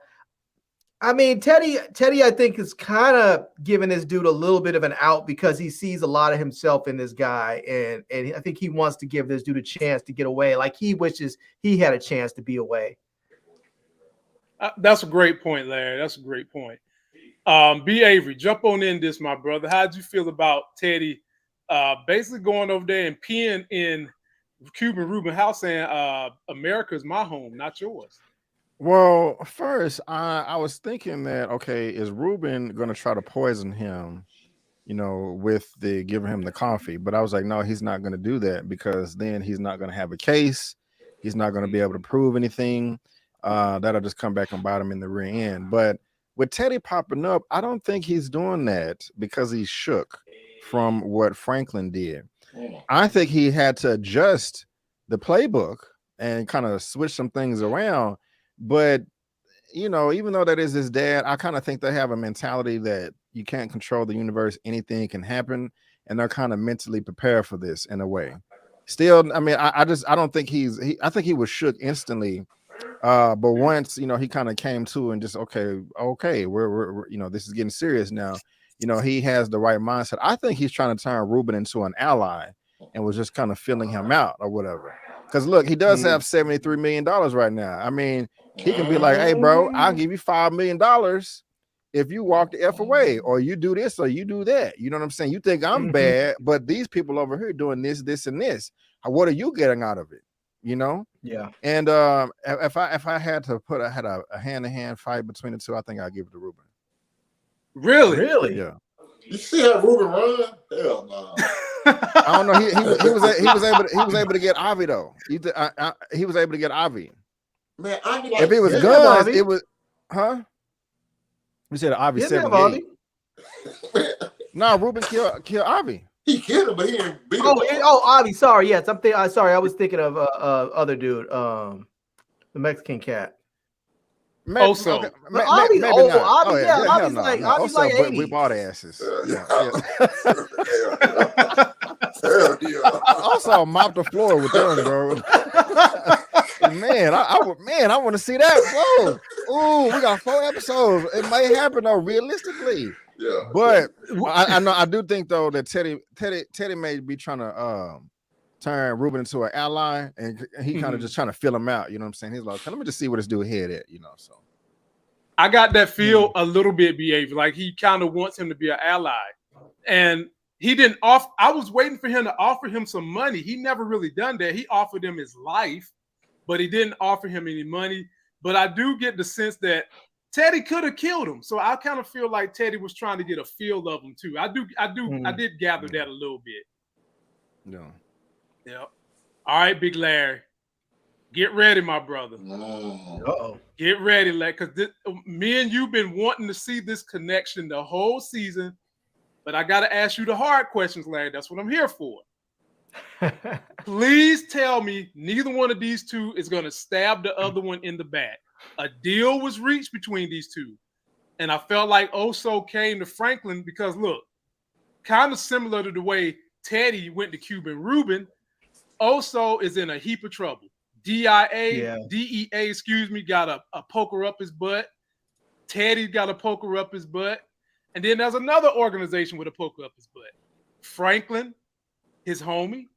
I mean, Teddy, I think is kind of giving this dude a little bit of an out because he sees a lot of himself in this guy. And I think he wants to give this dude a chance to get away. Like he wishes he had a chance to be away. That's a great point, Larry. That's a great point. B. Avery, jump on in this, my brother. How'd you feel about Teddy basically going over there and peeing in Cuban Ruben house saying, America's my home, not yours? Well, first, I was thinking that, okay, is Ruben going to try to poison him, you know, with giving him the coffee? But I was like, no, he's not going to do that because then he's not going to have a case. He's not going to be able to prove anything. That'll just come back and bite him in the rear end. But with Teddy popping up, I don't think he's doing that because he's shook from what Franklin did. I think he had to adjust the playbook and kind of switch some things around. But, you know, even though that is his dad, I kind of think they have a mentality that you can't control the universe. Anything can happen. And they're kind of mentally prepared for this in a way. Still, I mean, I don't think I think he was shook instantly. But once, you know, he kind of came to and just, okay, we're, you know, this is getting serious now. You know, he has the right mindset. I think he's trying to turn Ruben into an ally and was just kind of filling him out or whatever. Because look, he does have $73 million right now. I mean, he can be like, hey, bro, I'll give you $5 million if you walk the F away, or you do this, or you do that. You know what I'm saying? You think I'm bad, but these people over here doing this, this, and this. What are you getting out of it? You know? Yeah. And if I had to put a hand-to-hand fight between the two, I think I'd give it to Ruben. Really? Yeah. You see how Ruben run? Hell no. I don't know. He was able to get Avi though. He was able to get Avi. Man, Avi like, if it was guns, it was You said Avi 78. No, Ruben killed Avi. He killed him, but he didn't beat him. Avi. Sorry, yes. Sorry, I was thinking of other dude, the Mexican cat. Avi's Avi's like 80. We bought asses. I also mopped the floor with them, bro. I want to see that. Whoa, we got 4 episodes. It may happen though, realistically. Yeah, but I do think though that Teddy may be trying to turn Ruben into an ally, and he kind of just trying to fill him out. You know what I'm saying? He's like, let me just see what this dude head at. You know, so I got that feel a little bit, behavior like he kind of wants him to be an ally, and he didn't offer. I was waiting for him to offer him some money. He never really done that. He offered him his life, but he didn't offer him any money. But I do get the sense that Teddy could have killed him. So I kind of feel like Teddy was trying to get a feel of him too. I did gather that a little bit. No. Yeah. All right, Big Larry. Get ready, my brother. Uh-oh. Get ready, Larry, because me and you've been wanting to see this connection the whole season. But I got to ask you the hard questions, Larry. That's what I'm here for. Please tell me neither one of these two is going to stab the other one in the back. A deal was reached between these two. And I felt like Oso came to Franklin because, look, kind of similar to the way Teddy went to Cuban Ruben, Oso is in a heap of trouble. DEA, got a poker up his butt. Teddy got a poker up his butt. And then there's another organization with a poker up his butt. Franklin, his homie,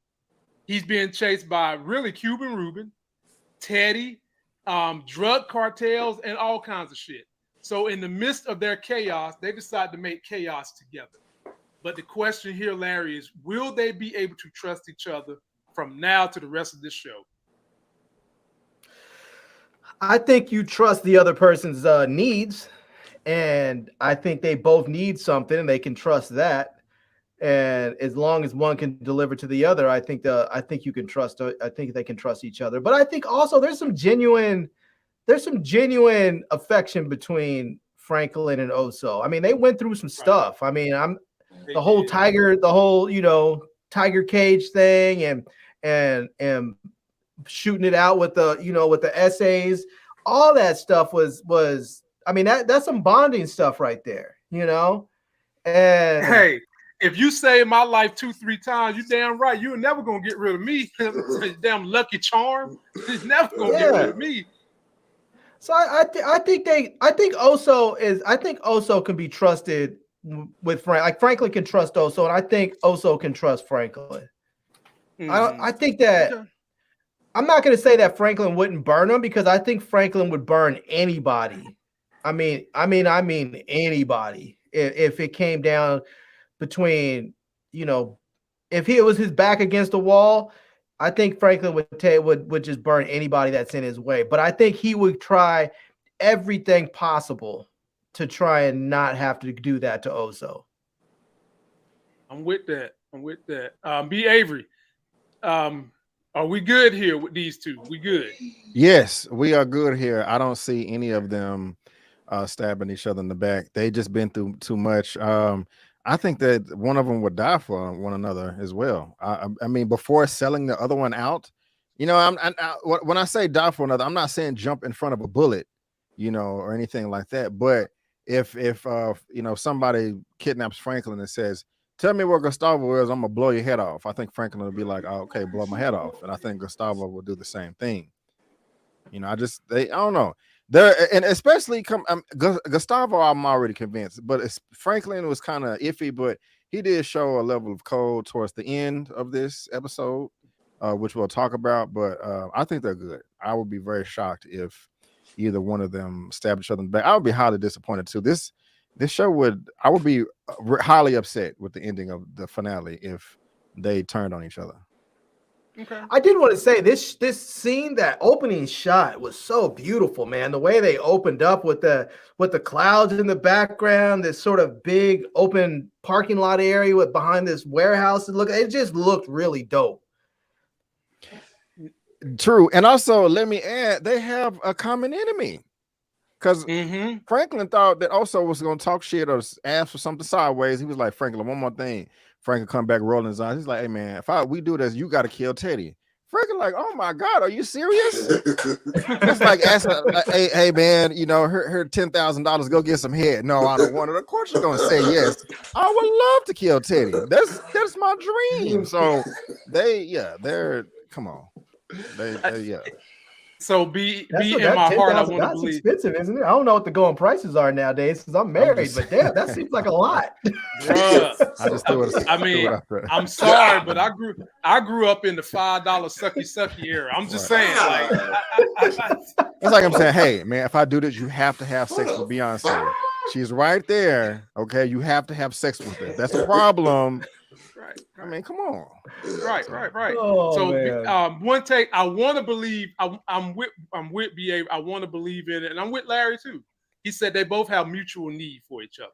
he's being chased by really Cuban Ruben, Teddy, drug cartels, and all kinds of shit. So in the midst of their chaos, they decide to make chaos together. But the question here, Larry, is will they be able to trust each other from now to the rest of this show? I think you trust the other person's needs, and I think they both need something, and they can trust that. And as long as one can deliver to the other, I think you can trust. I think they can trust each other. But I think also there's some genuine affection between Franklin and Oso. I mean, they went through some stuff. I mean, the whole tiger cage thing, and shooting it out with the essays, all that stuff was. I mean, that's some bonding stuff right there, And hey, if you save my life 2-3 times, you damn right. You're never gonna get rid of me. Damn Lucky Charm. He's never gonna get rid of me. So I think Oso can be trusted with Frank. Like Franklin can trust Oso, and I think Oso can trust Franklin. I think that I'm not going to say that Franklin wouldn't burn him, because I think Franklin would burn anybody. I mean anybody if it came down between, if it was his back against the wall. I think Franklin would just burn anybody that's in his way. But I think he would try everything possible to try and not have to do that to Oso. I'm with that. B. Avery, are we good here with these two? We good? Yes, we are good here. I don't see any of them stabbing each other in the back. They just been through too much. I think that one of them would die for one another as well. I mean, before selling the other one out, when I say die for another, I'm not saying jump in front of a bullet, or anything like that. But if somebody kidnaps Franklin and says, "Tell me where Gustavo is, I'm gonna blow your head off," I think Franklin will be like, "Oh, okay, blow my head off," and I think Gustavo will do the same thing. I don't know. There, and especially Gustavo, I'm already convinced, but Franklin was kind of iffy, but he did show a level of cold towards the end of this episode, which we'll talk about. But I think they're good. I would be very shocked if either one of them stabbed each other in the back. I would be highly disappointed too. This show I would be highly upset with the ending of the finale if they turned on each other. Okay. I did want to say this scene, that opening shot was so beautiful, man. The way they opened up with the clouds in the background, this sort of big open parking lot area with behind this warehouse, it just looked really dope. True. And also, let me add, they have a common enemy. Because Franklin thought that Oso was going to talk shit or ask for something sideways. He was like, "Franklin, one more thing." Franklin come back rolling his eyes. He's like, "Hey, man, if we do this, you got to kill Teddy." Franklin like, "Oh, my God, are you serious?" It's like, hey, man, her $10,000, go get some head. No, I don't want it. Of course you're going to say yes. I would love to kill Teddy. That's my dream. So they're, come on. They. So be in my heart, I want to believe. That's expensive, isn't it? I don't know what the going prices are nowadays because I'm married, but damn, that seems like a lot. I'm sorry, but I grew up in the $5 sucky era. I'm just saying, like, it's like I'm saying, hey, man, if I do this, you have to have sex with Beyonce. She's right there. Okay, you have to have sex with her. That's a problem. Right. I mean, come on. Right. Oh, so one take, I want to believe. I'm with BA. I want to believe in it, and I'm with Larry too. He said they both have mutual need for each other,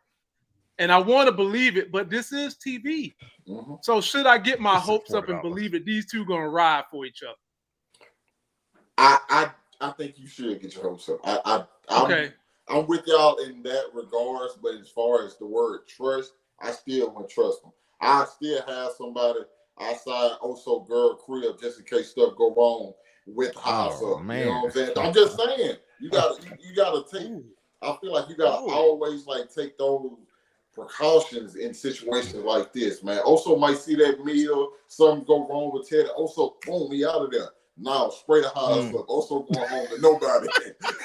and I want to believe it. But this is TV, so should I get my hopes up and believe it? These two gonna ride for each other. I think you should get your hopes up. I'm with y'all in that regards, but as far as the word trust, I still wouldn't trust them. I still have somebody outside Oso girl crib just in case stuff go wrong with the house up. Man. You know what I'm saying? I'm just saying you gotta take. I feel like you gotta always take those precautions in situations like this, man. Oso might see that meal, something go wrong with Ted. Oso, boom, he out of there. Now spray the house up. Oso going home to nobody.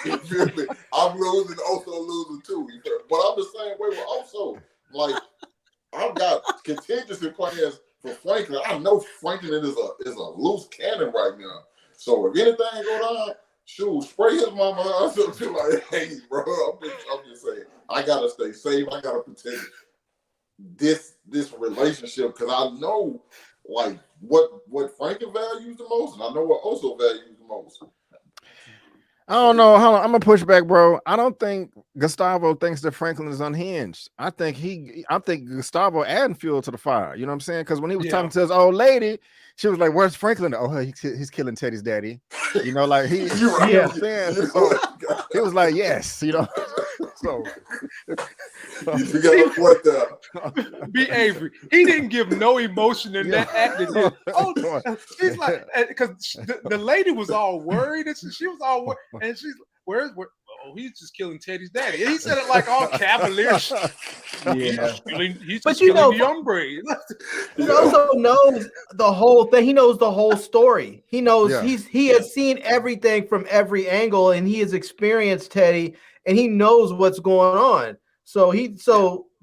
You feel me? I'm losing, Oso losing too. But I'm the same way with Oso. Like, I've got contingency plans for Franklin. I know Franklin is a loose cannon right now. So if anything go down, shoot, spray his mama or something like, hey, bro, I'm just saying, I gotta stay safe. I gotta protect this relationship because I know like what Franklin values the most, and I know what Oso values the most. I don't know. Hold on. I'm gonna push back, bro. I don't think Gustavo thinks that Franklin is unhinged. I think Gustavo adding fuel to the fire. You know what I'm saying? Because when he was talking to his old lady, she was like, "Where's Franklin?" Oh, he's killing Teddy's daddy. You know, like he. You know what I'm saying? So he was like, "Yes," you know. So you gotta point that. Be Avery. He didn't give no emotion in that act. Oh, she's like, because the lady was all worried, and she was all worried, and she's where? Oh, he's just killing Teddy's daddy. And he said it like all cavalier. Yeah, he's just killing the hombre. He also knows the whole thing. He knows the whole story. He knows he has seen everything from every angle, and he has experienced Teddy, and he knows what's going on. So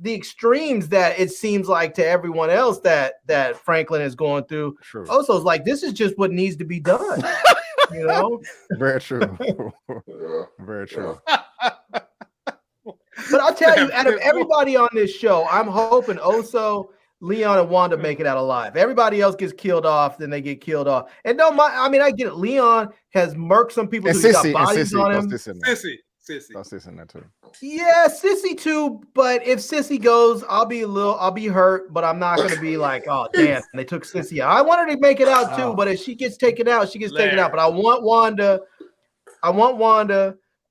the extremes that it seems like to everyone else that Franklin is going through. True. Also, it's like this is just what needs to be done. You know, very true. Very true. But I'll tell you, out of everybody on this show, I'm hoping Oso, Leon, and Wanda make it out alive. Everybody else gets killed off, then they get killed off. And I get it. Leon has murked some people who got bodies on him. Sissy. Sissy in that too. Yeah, Sissy too. But if Sissy goes, I'll be hurt, but I'm not gonna be like, oh damn, they took Sissy out. I want her to make it out too, but if she gets taken out, she gets taken out. But I want Wanda,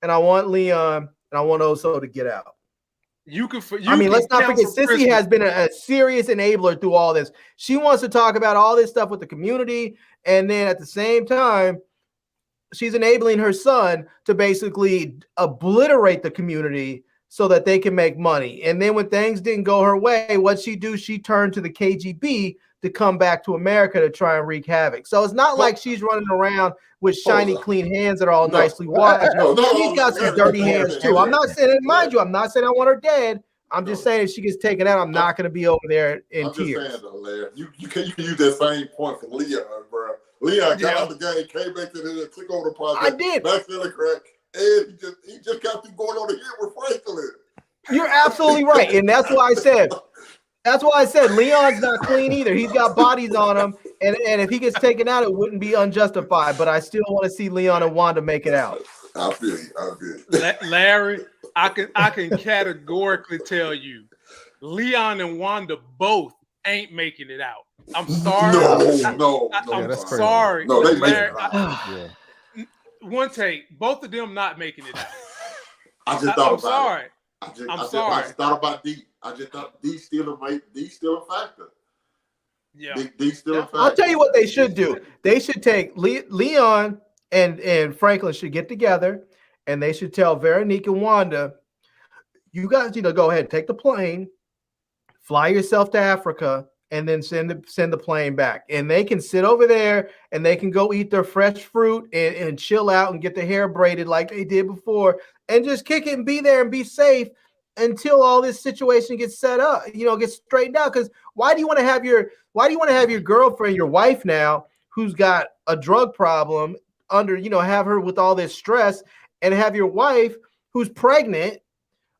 and I want Leon, and I want Oso to get out. Let's not forget, Sissy has been a serious enabler through all this. She wants to talk about all this stuff with the community, and then at the same time, she's enabling her son to basically obliterate the community so that they can make money. And then when things didn't go her way, what'd she do? She turned to the KGB to come back to America to try and wreak havoc. So it's not like she's running around with shiny, clean hands that are all nicely washed. She's got some dirty hands too. I'm not saying, mind you, I'm not saying I want her dead. I'm just saying if she gets taken out, I'm not going to be over there in tears. I'm just saying though, Larry, you can use that same point for Leon, bro. Leon got out the game, came back to the took over the project. I did. Back to the crack, and he just got through going on the hit with Franklin. You're absolutely right, and that's why I said Leon's not clean either. He's got bodies on him, and if he gets taken out, it wouldn't be unjustified. But I still want to see Leon and Wanda make it out. I feel you. Larry, I can categorically tell you, Leon and Wanda both ain't making it out. I'm sorry. No. I'm sorry. No, they make it out. One take, both of them not making it out. I just thought about it. I'm sorry. I just thought about D. I just thought D still a factor. Yeah. D still a factor. I'll tell you what they should do. They should take Leon and Franklin should get together, and they should tell Veronique and Wanda, you guys, go ahead, take the plane, fly yourself to Africa, and then send the plane back. And they can sit over there and they can go eat their fresh fruit and chill out and get their hair braided like they did before and just kick it and be there and be safe until all this situation gets set up, gets straightened out. Because why do you want to have your girlfriend, your wife now, who's got a drug problem have her with all this stress, and have your wife who's pregnant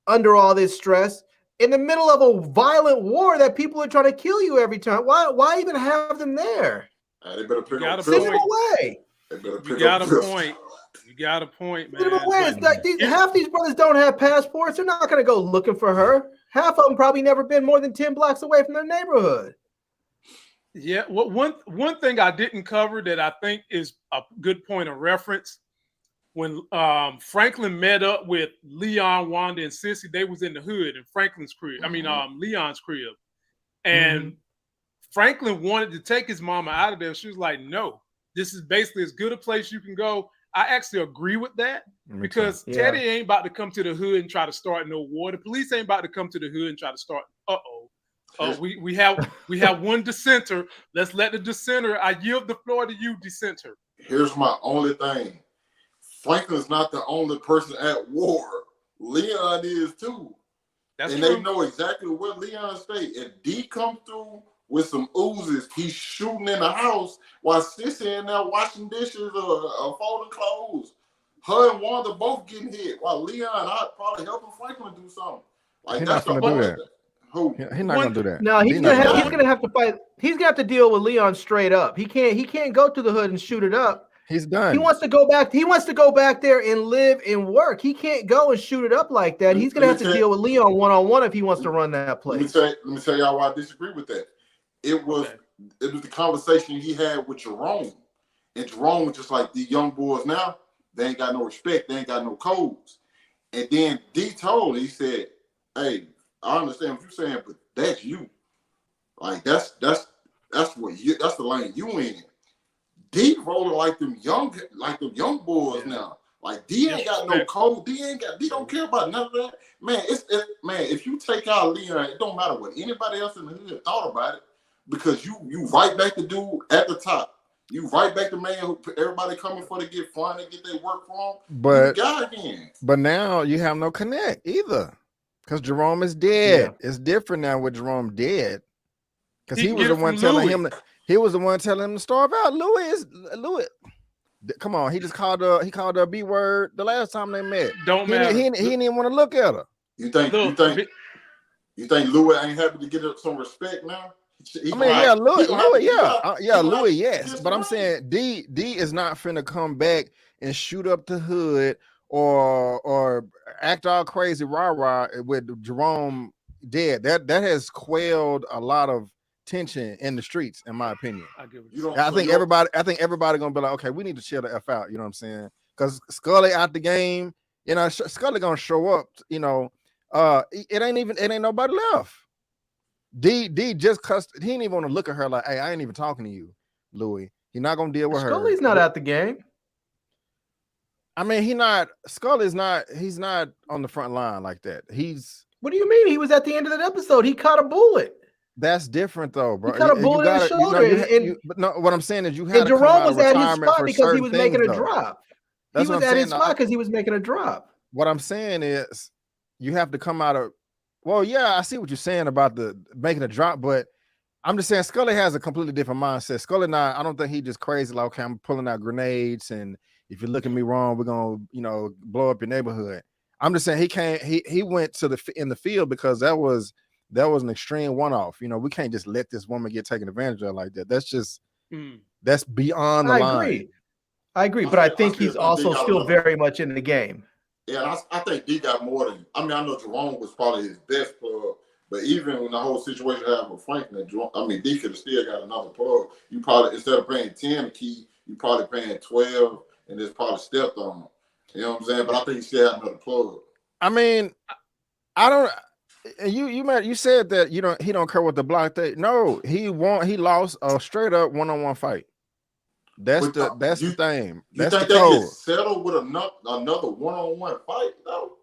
under all this stress in the middle of a violent war that people are trying to kill you every time? Why even have them there? They better pick up send them away. You got a point. You got a point, man. It's like half these brothers don't have passports. They're not going to go looking for her. Half of them probably never been more than 10 blocks away from their neighborhood. Yeah, well, one thing I didn't cover that I think is a good point of reference, when Franklin met up with Leon, Wanda, and Sissy, they was in the hood in Franklin's crib. Leon's crib. And Franklin wanted to take his mama out of there. She was like, no, this is basically as good a place you can go. I actually agree with that because Teddy ain't about to come to the hood and try to start no war. The police ain't about to come to the hood and try to start. We have one dissenter. Let's let the dissenter. I yield the floor to you, dissenter. Here's my only thing. Franklin's not the only person at war. Leon is too. That's true. They know exactly where Leon stay. If D come through with some oozes, he's shooting in the house while Sissy in there washing dishes or folding clothes. her and Wanda both getting hit, while Leon, I'd probably helping Franklin do something. Like He's that's not the gonna do only that. who. He's not gonna do that. No, he's not gonna have to fight. He's gonna have to deal with Leon straight up. He can't go to the hood and shoot it up. He's done. He wants to go back. He wants to go back there and live and work. He can't go and shoot it up like that. He's gonna have to deal with Leon one-on-one if he wants to run that place. Let me tell y'all why I disagree with that. It was the conversation he had with Jerome, and Jerome was just like, these young boys now, they ain't got no respect, they ain't got no codes. And then D told, he said, "Hey, I understand what you're saying, but that's you. Like that's the lane you in." D rolling like them young boys now. Like D ain't got no code. D don't care about none of that. Man, man, if you take out Leon, it don't matter what anybody else in the hood thought about it, because you right back the dude at the top. You right back the man who everybody coming for to get fun and get their work from. But you got him. But now you have no connect either, because Jerome is dead. Yeah. It's different now with Jerome dead, because he was the one telling him that. He was the one telling him to starve out. Louie. Come on, he called her a B word the last time they met. Don't matter. He didn't even want to look at her. You think Louie ain't happy to get some respect now? Louie, yes. But I'm saying D is not finna come back and shoot up the hood or act all crazy rah with Jerome dead. That has quelled a lot of tension in the streets, in my opinion. I think everybody gonna be like, okay, we need to chill the F out. You know what I'm saying? Because Scully out the game. You know, Scully gonna show up. You know, it ain't nobody left. D just cussed. He didn't even want to look at her like, hey, I ain't even talking to you, Louie. He's not gonna deal with her. Scully's not out the game. I mean, he's not on the front line like that. What do you mean? He was at the end of that episode. He caught a bullet. That's different though, bro. He caught a bullet in the shoulder. But no, what I'm saying is you had Jerome was at his spot because he was making a drop. He was at his spot because he was making a drop. What I'm saying is you have to come out of, well, yeah, I see what you're saying about the making a drop, but I'm just saying Scully has a completely different mindset. Scully not, I don't think he just crazy like, okay, I'm pulling out grenades, and if you look at me wrong, we're gonna, blow up your neighborhood. I'm just saying he went to in the field because that was an extreme one-off. We can't just let this woman get taken advantage of like that. That's just that's beyond the line. I agree, but I think he's also still very much in the game. Yeah, I think D got more than. I mean, I know Jerome was probably his best plug, but even when the whole situation happened with Franklin, D could have still got another plug. You probably, instead of paying 10 a key, you probably paying 12, and it's probably stepped on him. You know what I'm saying? But I think he still had another plug. I mean, I don't. You said that he don't care what the block thing. No, he lost a straight up one-on-one fight. That's the thing. That's the code. Get settled with another one-on-one fight though.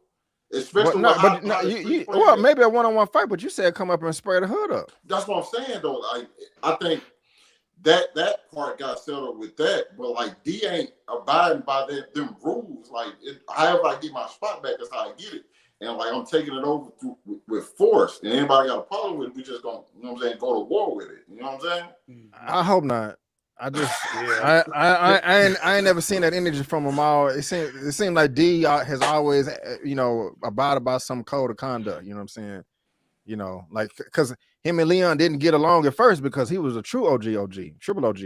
Especially maybe a one-on-one fight, but you said come up and spray the hood up. That's what I'm saying though. I think that part got settled with that, but like D ain't abiding by them rules. Like however I get my spot back, that's how I get it. And like I'm taking it over with force, and anybody got a problem with it, we just gonna, go to war with it. You know what I'm saying? I hope not. I just, I ain't never seen that energy from them all. It seemed like D has always, abided by some code of conduct. You know what I'm saying? Like because him and Leon didn't get along at first because he was a true triple OG.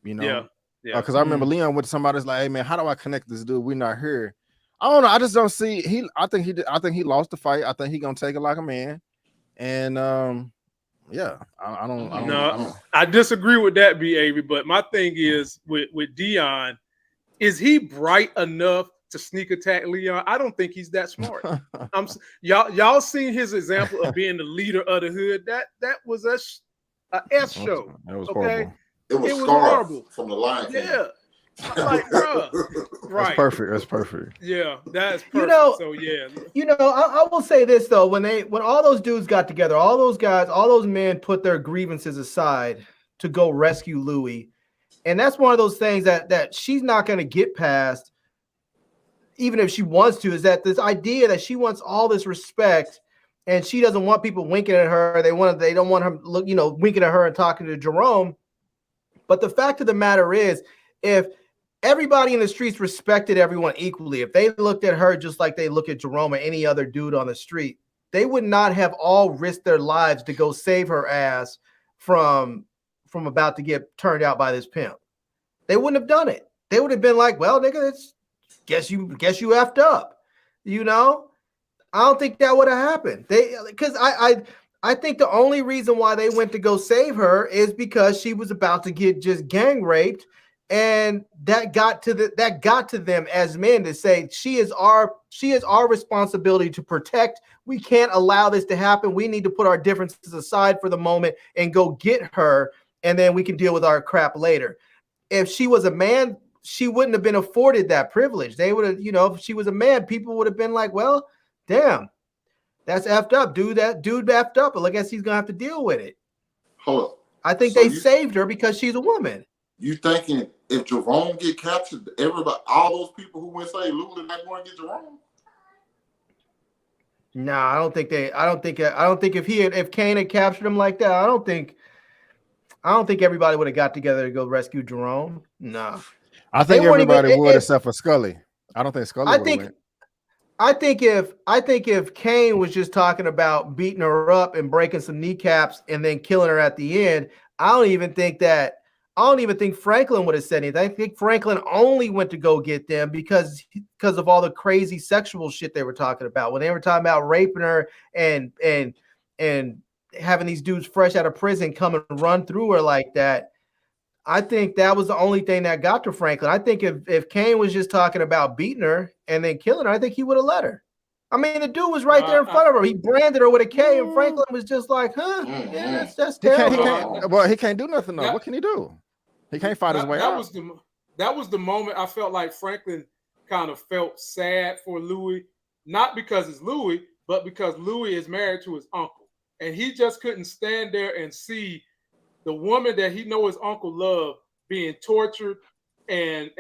Yeah. Because I remember Leon went to somebody that's like, "Hey man, how do I connect this dude? We're not here." I don't know. I just don't see. I think he lost the fight. I think he gonna take it like a man, and yeah. I don't. I disagree with that, B.A.B. But my thing is with Dion, is he bright enough to sneak attack Leon? I don't think he's that smart. Y'all seen his example of being the leader of the hood. That was a S show. That was horrible. It was horrible from the line. Yeah. Like, bro, right? That's perfect. Yeah, that's perfect. So yeah, I will say this though: when all those dudes got together, all those guys, all those men put their grievances aside to go rescue Louie, and that's one of those things that she's not going to get past, even if she wants to. Is that this idea that she wants all this respect, and she doesn't want people winking at her. They don't want her winking at her and talking to Jerome. But the fact of the matter is, if everybody in the streets respected everyone equally. If they looked at her just like they look at Jerome or any other dude on the street, they would not have all risked their lives to go save her ass from about to get turned out by this pimp. They wouldn't have done it. They would have been like, well, nigga, guess you effed up. You know? I don't think that would have happened. Because I think the only reason why they went to go save her is because she was about to get just gang raped, and that got to them as men to say she is our responsibility to protect. We can't allow this to happen. We need to put our differences aside for the moment and go get her, and then we can deal with our crap later. If she was a man, she wouldn't have been afforded that privilege. They would have, if she was a man, people would have been like, well, damn, that's effed up, dude. That dude effed up, but I guess he's gonna have to deal with it. Hold on. I think they saved her because she's a woman. You thinking if Jerome get captured, everybody, all those people who went say Louie not going to get Jerome? No, I don't think if Kane had captured him like that, I don't think everybody would have got together to go rescue Jerome. No. I think everybody would except for Scully. I don't think Scully would have. I think if Kane was just talking about beating her up and breaking some kneecaps and then killing her at the end, I don't even think Franklin would have said anything. I think Franklin only went to go get them because of all the crazy sexual shit they were talking about. When they were talking about raping her and having these dudes fresh out of prison come and run through her like that, I think that was the only thing that got to Franklin. I think if Kane was just talking about beating her and then killing her, I think he would have let her. I mean, the dude was right there in front of her. He branded her with a K, and Franklin was just like, yeah, that's terrible. He can't do nothing, though. What can he do? He can't fight his way out. That was the moment I felt like Franklin kind of felt sad for Louie, not because it's Louie, but because Louie is married to his uncle. And he just couldn't stand there and see the woman that he know his uncle loved being tortured and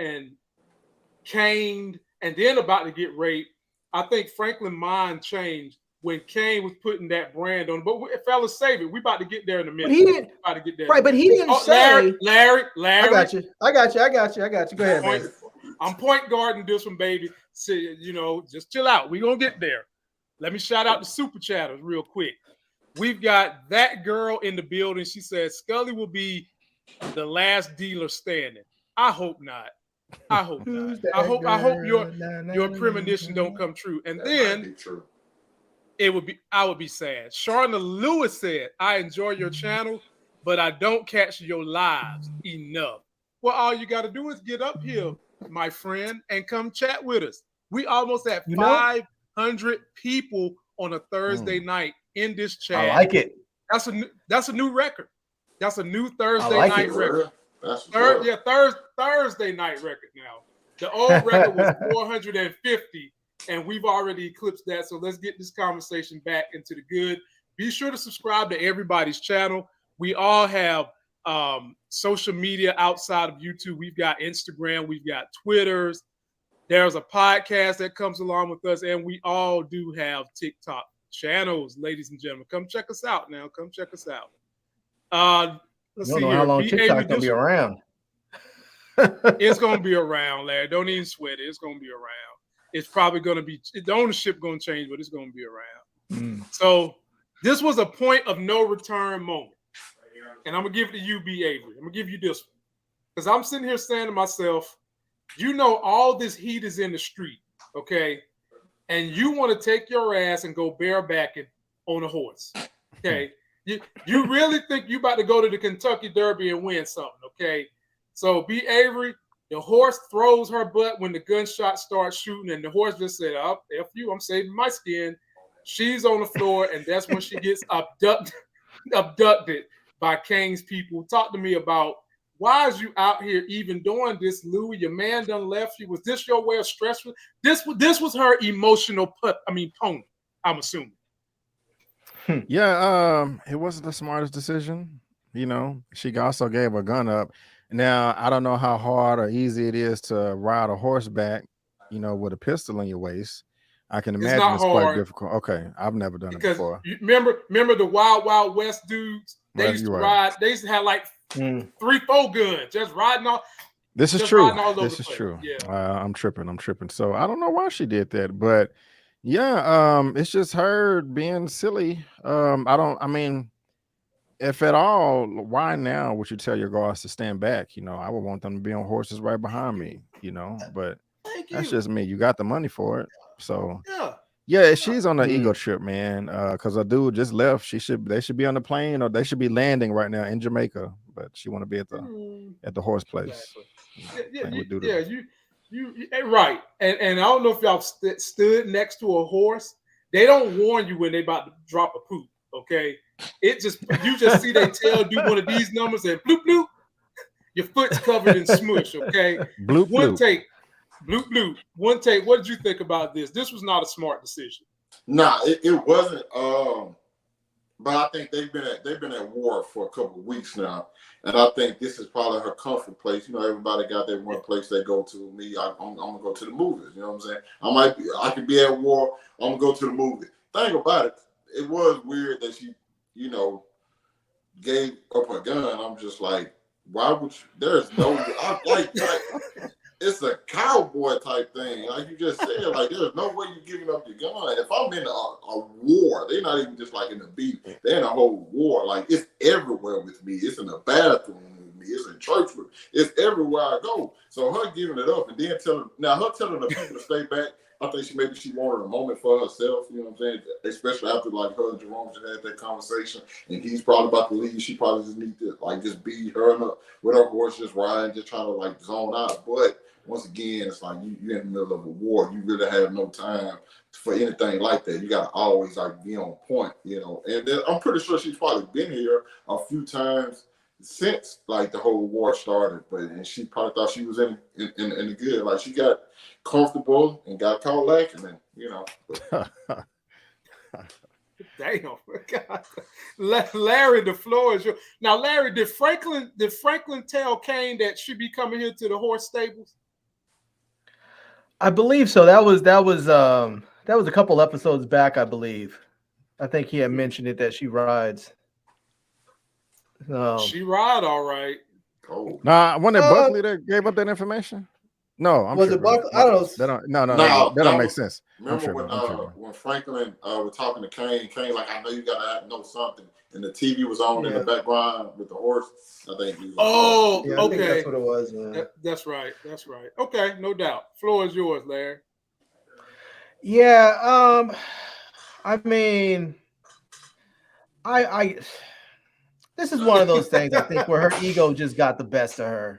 caned and then about to get raped. I think Franklin's mind changed when Kane was putting that brand on. But fellas, save it. We about to get there in a minute. But he didn't, about to get there. Right, but he didn't say. Larry. I got you. Go ahead, man. I'm point guarding this one, baby. So, just chill out. We're going to get there. Let me shout out the super chatters real quick. We've got that girl in the building. She says Scully will be the last dealer standing. I hope not. I hope not. I hope your premonition don't come true. And then I would be sad. Sharna Lewis said, I enjoy your channel, but I don't catch your lives enough. Well, all you got to do is get up here, my friend, and come chat with us. We almost at 500 people on a Thursday night in this chat. I like it. That's a new record. That's a new Thursday night record. Thursday night record now. The old record was 450, and we've already eclipsed that. So let's get this conversation back into the good. Be sure to subscribe to everybody's channel. We all have social media outside of YouTube. We've got Instagram. We've got Twitters. There's a podcast that comes along with us, and we all do have TikTok channels, ladies and gentlemen. Come check us out now. Come check us out. Let's see how long TikTok's gonna be around. It's gonna be around, Larry. Don't even sweat it. It's gonna be around. It's probably gonna be the ownership gonna change, but it's gonna be around. So this was a point of no return moment, and I'm gonna give it to you, B. Avery. I'm gonna give you this one because I'm sitting here saying to myself, all this heat is in the street, okay, and you want to take your ass and go barebacking on a horse, okay. You really think you about to go to the Kentucky Derby and win something, okay? So B. Avery, the horse throws her butt when the gunshot starts shooting, and the horse just said, "Oh, F you, I'm saving my skin." She's on the floor, and that's when she gets abducted by Kane's people. Talk to me about why is you out here even doing this, Louie? Your man done left you. Was this your way of stressing? This was her emotional pony, I'm assuming. Yeah, it wasn't the smartest decision. She also gave her gun up. Now, I don't know how hard or easy it is to ride a horseback, with a pistol in your waist. I can imagine it's quite difficult. Okay, I've never done it before. Remember the Wild West dudes? They used to ride. They used to have like 3-4 guns just riding off. This is Just true. riding all over This the is place. true. Yeah. I'm tripping. So I don't know why she did that, but yeah, it's just her being silly. I mean, if at all, why now would you tell your guards to stand back? You know, I would want them to be on horses right behind me, you know, but that's just me. You got the money for it. So yeah, she's on the ego trip, man. Because a dude just left. They should be on the plane, or they should be landing right now in Jamaica, but she want to be at the horse place. Exactly. You right. And I don't know if y'all stood next to a horse. They don't warn you when they about to drop a poop. Okay, you just see they tail do one of these numbers and bloop bloop. Your foot's covered in smush. Okay, bloop one take, bloop bloop. One take. What did you think about this? This was not a smart decision. Nah, it wasn't. But I think they've been at war for a couple of weeks now, and I think this is probably her comfort place. You know, everybody got their one place they go to. Me, I'm gonna go to the movies. You know what I'm saying? I could be at war. I'm gonna go to the movie. Think about it. It was weird that she, you know, gave up her gun. I'm just like, why would you? There's no, like it's a cowboy type thing. Like you just said, like there's no way you're giving up your gun. If I'm in a war, they're not even just like in the beat. They're in a whole war. Like it's everywhere with me. It's in the bathroom with me. It's in church with me. It's everywhere I go. So her giving it up and then telling the people to stay back. I think she wanted a moment for herself, you know what I'm saying? Especially after like her and Jerome just had that conversation, and he's probably about to leave. She probably just need to like just be her with her horse, just riding, just trying to like zone out. But once again, it's like you're in the middle of a war. You really have no time for anything like that. You got to always like be on point, you know. And then I'm pretty sure she's probably been here a few times since like the whole war started, and she probably thought she was in the good. Like she got comfortable and got caught lacking, and you know. Damn, God. Larry, the floor is yours. Now, Larry, did Franklin tell Kane that she'd be coming here to the horse stables? I believe so. That was a couple episodes back, I believe. I think he had mentioned it that she rides. She ride all right. Oh. Nah, wasn't it Buckley that gave up that information? No, I'm was sure. It Buckley? I don't know. That don't make sense. Remember when Franklin was talking to Kane like, I know you gotta know something, and the TV was on in the background with the horse. I think. Okay. I think that's what it was. Yeah. That's right. Okay, no doubt. Floor is yours, Larry. Yeah. I mean, I this is one of those things I think where her ego just got the best of her.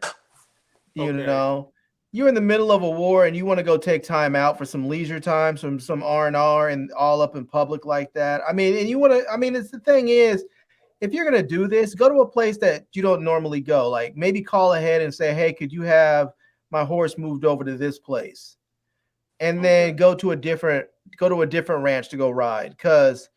You know, you're in the middle of a war and you want to go take time out for some leisure time, some R&R, and all up in public like that. I mean, and you want to. I mean, it's the thing is, if you're gonna do this, go to a place that you don't normally go. Like maybe call ahead and say, "Hey, could you have my horse moved over to this place?" And then go to a different ranch to go ride, because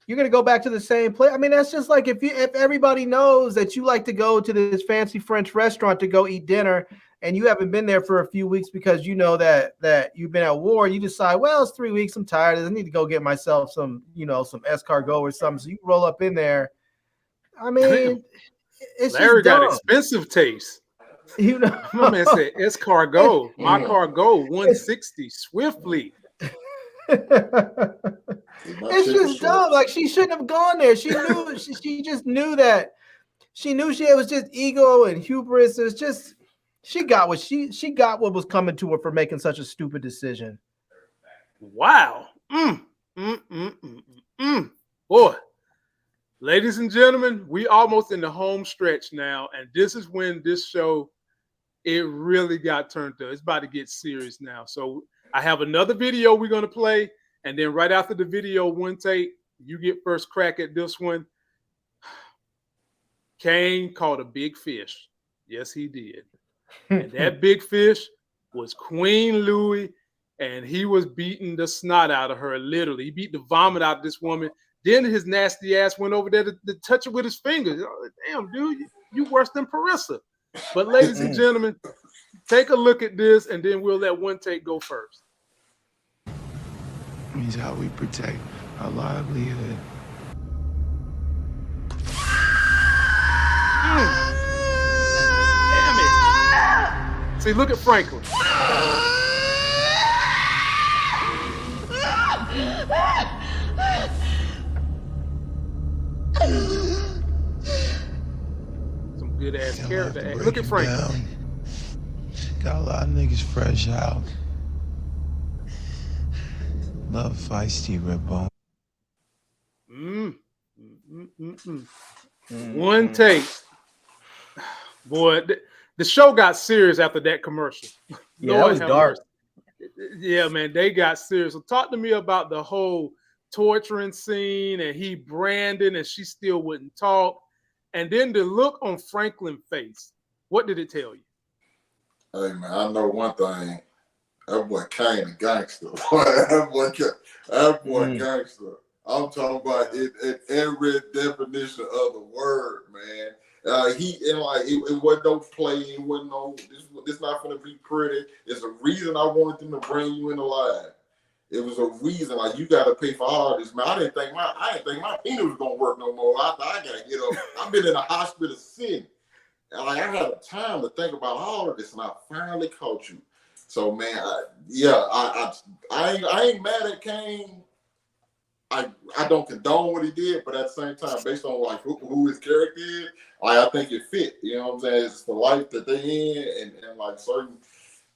you're going to go back to the same place. I mean, that's just like if everybody knows that you like to go to this fancy French restaurant to go eat dinner, and you haven't been there for a few weeks because you know that you've been at war, and you decide, well, it's 3 weeks, I'm tired, I need to go get myself some escargot or something. So you roll up in there. I mean, it's Larry just dumb. got expensive taste. You know, my man said escargot. My cargo 160 swiftly. It's just dumb. Like she shouldn't have gone there. She knew. she just knew that. She knew it was just ego and hubris. It's just she got what was coming to her for making such a stupid decision. Wow. Boy, ladies and gentlemen, we almost in the home stretch now, and this is when this show it really got turned up. It's about to get serious now. So I have another video we're going to play. And then right after the video, one take, you get first crack at this one. Kane caught a big fish. Yes, he did. And that big fish was Queen Louie, and he was beating the snot out of her, literally. He beat the vomit out of this woman. Then his nasty ass went over there to touch it with his fingers. Oh, damn, dude, you worse than Parissa. But ladies and gentlemen, take a look at this, and then we'll let one take go first. Means how we protect our livelihood. Damn it. See, look at Franklin. Some good ass character. Look at Franklin. Got a lot of niggas fresh out. Love feisty Redbone. One take. Boy, the show got serious after that commercial. Yeah, that was dark. Yeah, man, they got serious. So talk to me about the whole torturing scene and he branding and she still wouldn't talk. And then the look on Franklin's face. What did it tell you? Hey, man, I know one thing. That boy Kane a gangster. that boy gangster. I'm talking about it in every definition of the word, man. It wasn't no play. It wasn't no. This not gonna be pretty. It's a reason I wanted them to bring you in alive. It was a reason. Like, you got to pay for all this, man. I didn't think my penis was gonna work no more. I thought I gotta get up. I've been in the hospital sitting, and like I had time to think about all of this, and I finally caught you. So, man, I ain't mad at Kane. I don't condone what he did, but at the same time, based on like who his character is, I think it fit. You know what I'm saying? It's the life that they in, and like certain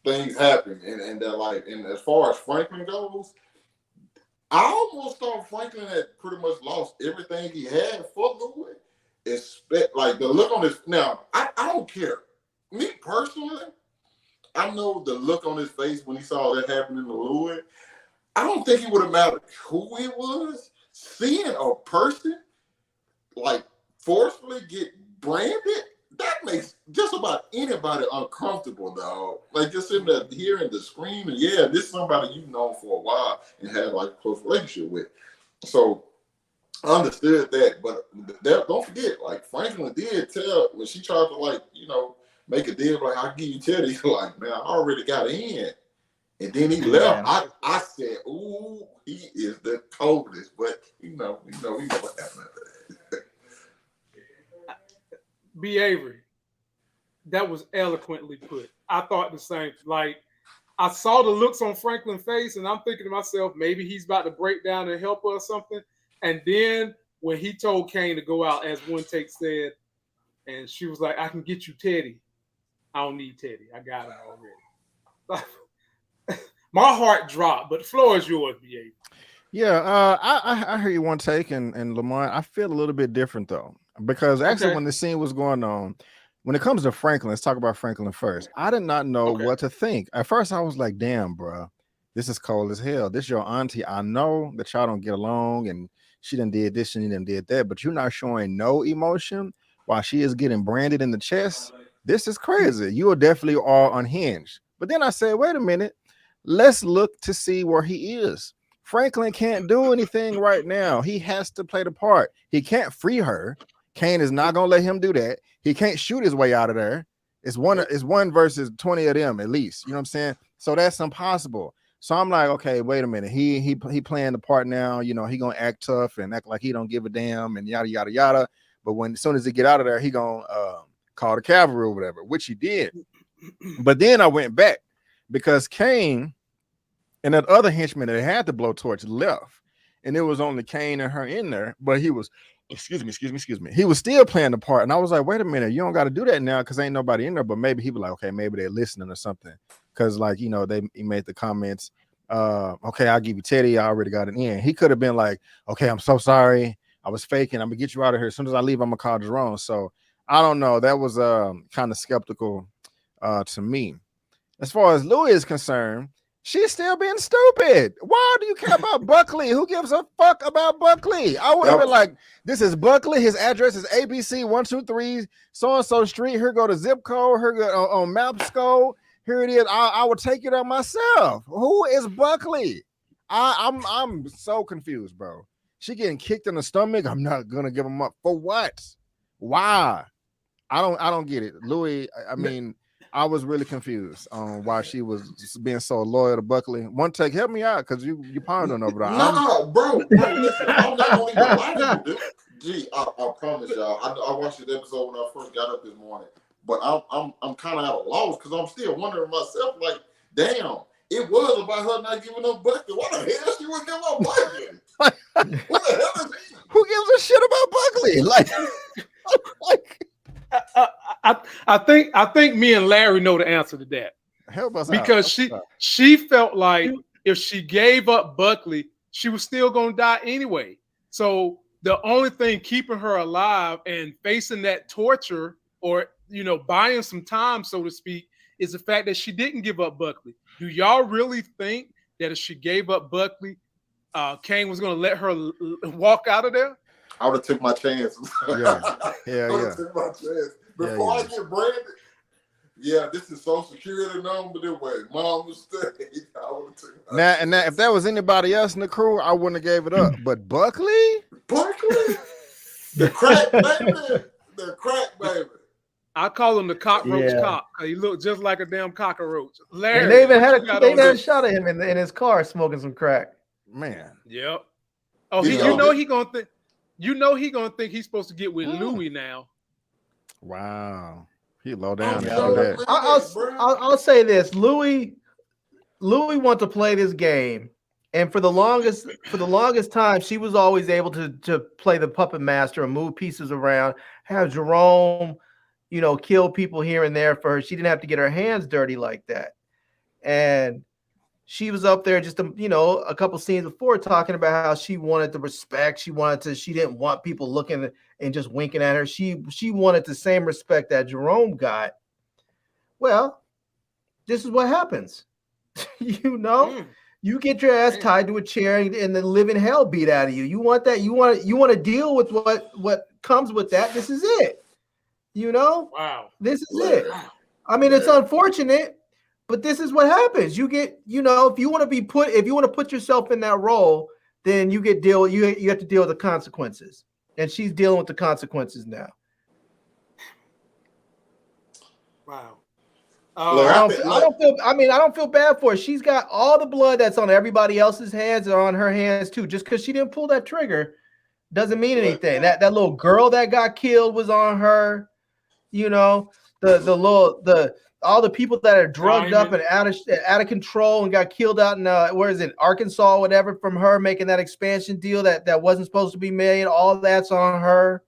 things happen, and that like, and as far as Franklin goes, I almost thought Franklin had pretty much lost everything he had for Louie. Like the look on his now, I don't care. Me personally, I know the look on his face when he saw that happening to Louie. I don't think it would have mattered who it was. Seeing a person like forcefully get branded, that makes just about anybody uncomfortable, dog. Like just sitting there hearing the screaming, yeah, this is somebody you've known for a while and had like a close relationship with. So I understood that, but don't forget, like Franklin did tell when she tried to like, make a deal like I'll give you Teddy, like, man, I already got in. And then he left. I said, ooh, he is the coldest. But we know what happened after that. B. Avery, that was eloquently put. I thought the same. Like, I saw the looks on Franklin's face, and I'm thinking to myself, maybe he's about to break down and help her or something. And then when he told Kane to go out, as one take said, and she was like, I can get you Teddy. I don't need Teddy. I got him already. My heart dropped, but the floor is yours, B.A. Yeah, I hear you one take, and Lamont, I feel a little bit different though, because actually when the scene was going on, when it comes to Franklin, let's talk about Franklin first. I did not know what to think. At first, I was like, "Damn, bro, this is cold as hell. This your auntie. I know that y'all don't get along, and she done did this and she done did that, but you're not showing no emotion while she is getting branded in the chest. This is crazy. You are definitely all unhinged." But then I said, "Wait a minute. Let's look to see where he is." Franklin can't do anything right now. He has to play the part. He can't free her. Kane is not gonna let him do that. He can't shoot his way out of there. It's one versus 20 of them at least. You know what I'm saying? So that's impossible. So I'm like, okay, wait a minute. He playing the part now. He gonna act tough and act like he don't give a damn and yada yada yada. But as soon as he get out of there, he gonna call the cavalry or whatever, which he did. But then I went back, because Kane and that other henchman that had the blowtorch left, and it was only Kane and her in there, but he was, excuse me, he was still playing the part. And I was like, wait a minute, you don't got to do that now because ain't nobody in there. But maybe he was like, okay, maybe they're listening or something, because like, he made the comments, okay, I'll give you Teddy, I already got it in. He could have been like, okay, I'm so sorry, I was faking, I'm gonna get you out of here. As soon as I leave, I'm gonna call Jerome. So I don't know, that was kind of skeptical to me. As far as Louie is concerned, she's still being stupid. Why do you care about Buckley? Who gives a fuck about Buckley? I would have been like, this is Buckley. His address is ABC 123 so-and-so street. Here go the zip code. Here go on Mapsco. Here it is. I would take it on myself. Who is Buckley? I'm so confused, bro. She getting kicked in the stomach. I'm not gonna give him up for what? Why? I don't get it. Louie, I mean, I was really confused on why she was just being so loyal to Buckley. One take, help me out, because you pounding over there. No, bro, listen, I'm not going to lie to you, dude. Gee, I promise y'all, I watched this episode when I first got up this morning. but I'm kind of at a loss because I'm still wondering myself, like, damn, it was about her not giving up Buckley. Why the hell she would give up Buckley? What the hell is he? Who gives a shit about Buckley? Like, I think me and Larry know the answer to that. Help us because out. she felt like if she gave up Buckley, she was still going to die anyway. So the only thing keeping her alive and facing that torture, or buying some time, so to speak, is the fact that she didn't give up Buckley. Do y'all really think that if she gave up Buckley, Kane was going to let her walk out of there? I would have took my chances. Yeah. I would have took my chance. Before I get branded, this is Social Security number. Anyway, mom mistake. I would have took my and now, if that was anybody else in the crew, I wouldn't have gave it up. But Buckley? The crack baby. The crack baby. I call him the cockroach cop. He looked just like a damn cockroach. Larry, and they even had a shot of him in his car smoking some crack. Man. Yep. Oh, he gonna think. He gonna think he's supposed to get with Louie now. Wow. He low down. I'll say this: Louie wants to play this game, and for the longest time, she was always able to play the puppet master and move pieces around. Have Jerome, kill people here and there for her. She didn't have to get her hands dirty like that, and she was up there just a couple scenes before talking about how she wanted the respect. She didn't want people looking and just winking at her. She wanted the same respect that Jerome got. Well, this is what happens. You get your ass tied to a chair and the living hell beat out of you. You want that? You want to deal with what comes with that. This is it. Wow. This is it. I mean, it's unfortunate, but this is what happens. You get, if you want to put yourself in that role, then you have to deal with the consequences. And she's dealing with the consequences now. Wow. I don't feel bad for her. She's got all the blood that's on everybody else's hands and on her hands too. Just because she didn't pull that trigger doesn't mean anything. That little girl that got killed was on her. All the people that are drugged up and out of control and got killed out in Arkansas, whatever, from her making that expansion deal that wasn't supposed to be made. All that's on her.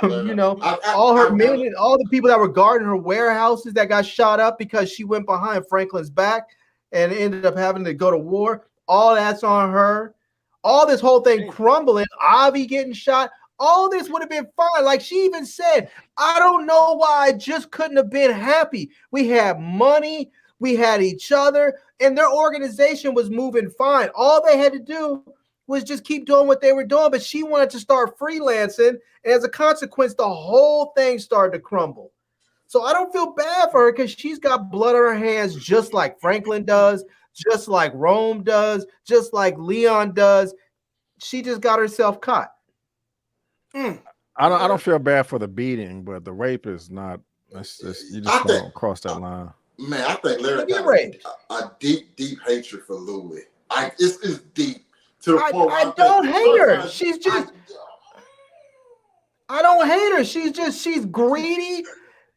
All the people that were guarding her warehouses that got shot up because she went behind Franklin's back and ended up having to go to war. All that's on her. All this whole thing crumbling. Avi getting shot. All this would have been fine. Like she even said, I don't know why I just couldn't have been happy. We had money, we had each other, and their organization was moving fine. All they had to do was just keep doing what they were doing, but she wanted to start freelancing, and as a consequence, the whole thing started to crumble. So I don't feel bad for her because she's got blood on her hands just like Franklin does, just like Rome does, just like Leon does. She just got herself caught. I don't feel bad for the beating, but the rape is not. You just don't cross that line. Man, I think Larry got a deep hatred for Louie. It's deep to the point. I don't hate her. She's just. I don't hate her. She's greedy.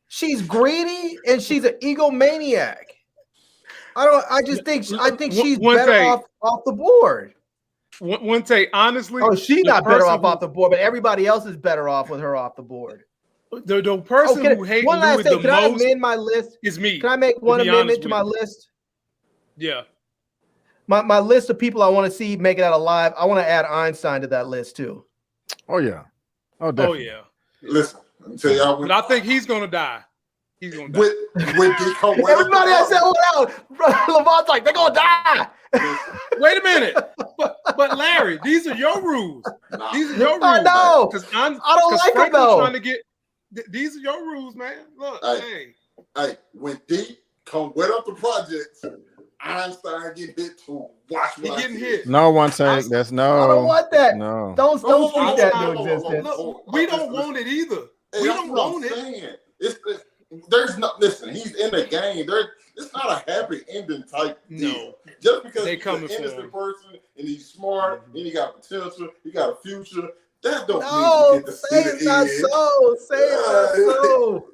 She's greedy, and she's an egomaniac. I think she's better off the board. One take, honestly. Oh, she's not better off the board, but everybody else is better off with her off the board. The person who hates Louie the most. Can I amend my list? Is me. Can I make one amendment to my list? Yeah. My list of people I want to see make it out alive. I want to add Einstein to that list too. Oh yeah. Oh definitely. Oh yeah. Listen, let me tell y'all. But I think he's gonna die. He's gonna die. Everybody else said, "Oh no!" Lamont's like, "They're gonna die." Wait a minute, but Larry, these are your rules. These are your rules. I know. I don't like them though. Trying to get these are your rules, man. Look, hey, when D come wet up the projects, Einstein get hit too. Watch he getting hit. No one take that's no. I don't want that. No. Don't speak that into existence. Look, we don't want it either. Hey, we don't want it. There's not. Listen, he's in the game. It's not a happy ending type deal. No. Just because he's an innocent person and he's smart and he got potential, he got a future. That don't mean you get to see the end. Say it's not so.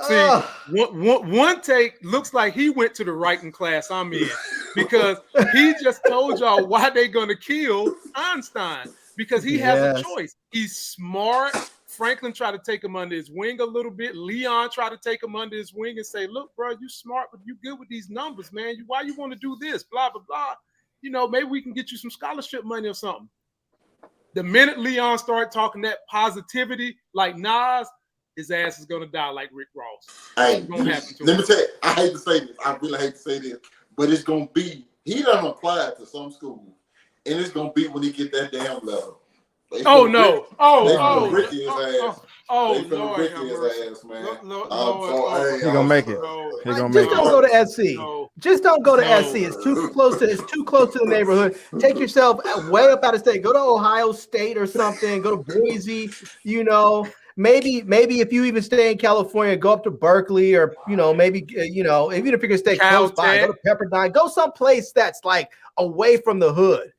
See, one take looks like he went to the writing class I'm in because he just told y'all why they're gonna kill Einstein because he has a choice. He's smart. Franklin tried to take him under his wing a little bit. Leon tried to take him under his wing and say, "Look, bro, you smart, but you good with these numbers, man. Why you want to do this? Blah blah blah. You know, maybe we can get you some scholarship money or something." The minute Leon started talking that positivity, like Nas, his ass is gonna die like Rick Ross. Hey, let me tell you, I hate to say this. I really hate to say this, but it's gonna be. He done applied to some schools, and it's gonna be when he get that damn level. Oh no! Ricky his ass. Ricky his ass, man. He gonna make it. He gonna make it. Just don't go to SC. Just don't go to SC. It's too close to. It's too close to the neighborhood. Take yourself way up out of state. Go to Ohio State or something. Go to Boise. You know, maybe if you even stay in California, go up to Berkeley or maybe even if you're gonna stay close by, go to Pepperdine. Go someplace that's like away from the hood.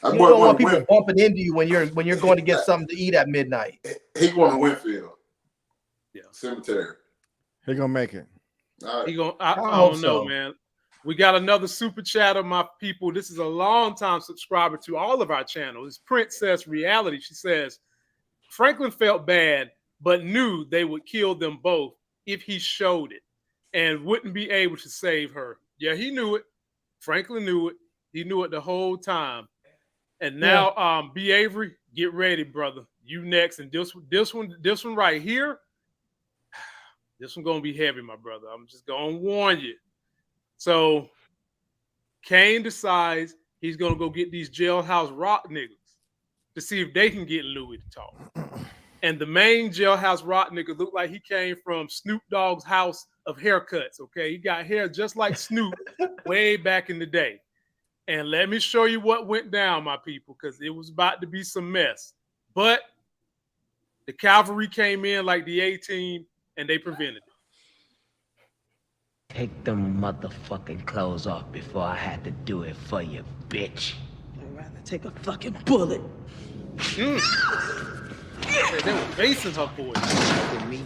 You don't want people bumping into you when you're going to get something to eat at midnight. He going to Winfield. Yeah, cemetery. He gonna make it. All right. I don't know, man. We got another super chatter, my people. This is a long time subscriber to all of our channels. It's Princess Reality. She says Franklin felt bad, but knew they would kill them both if he showed it, and wouldn't be able to save her. Yeah, he knew it. Franklin knew it. He knew it the whole time. And now, B. Avery, get ready, brother. You next, and this one right here, this one gonna be heavy, my brother. I'm just gonna warn you. So, Kane decides he's gonna go get these jailhouse rock niggas to see if they can get Louie to talk. And the main jailhouse rock nigga looked like he came from Snoop Dogg's house of haircuts. Okay, he got hair just like Snoop way back in the day. And let me show you what went down, my people, because it was about to be some mess. But the cavalry came in like the A-team, and they prevented it. Take them motherfucking clothes off before I had to do it for you, bitch. I'd rather take a fucking bullet. They were facing her boys. With me.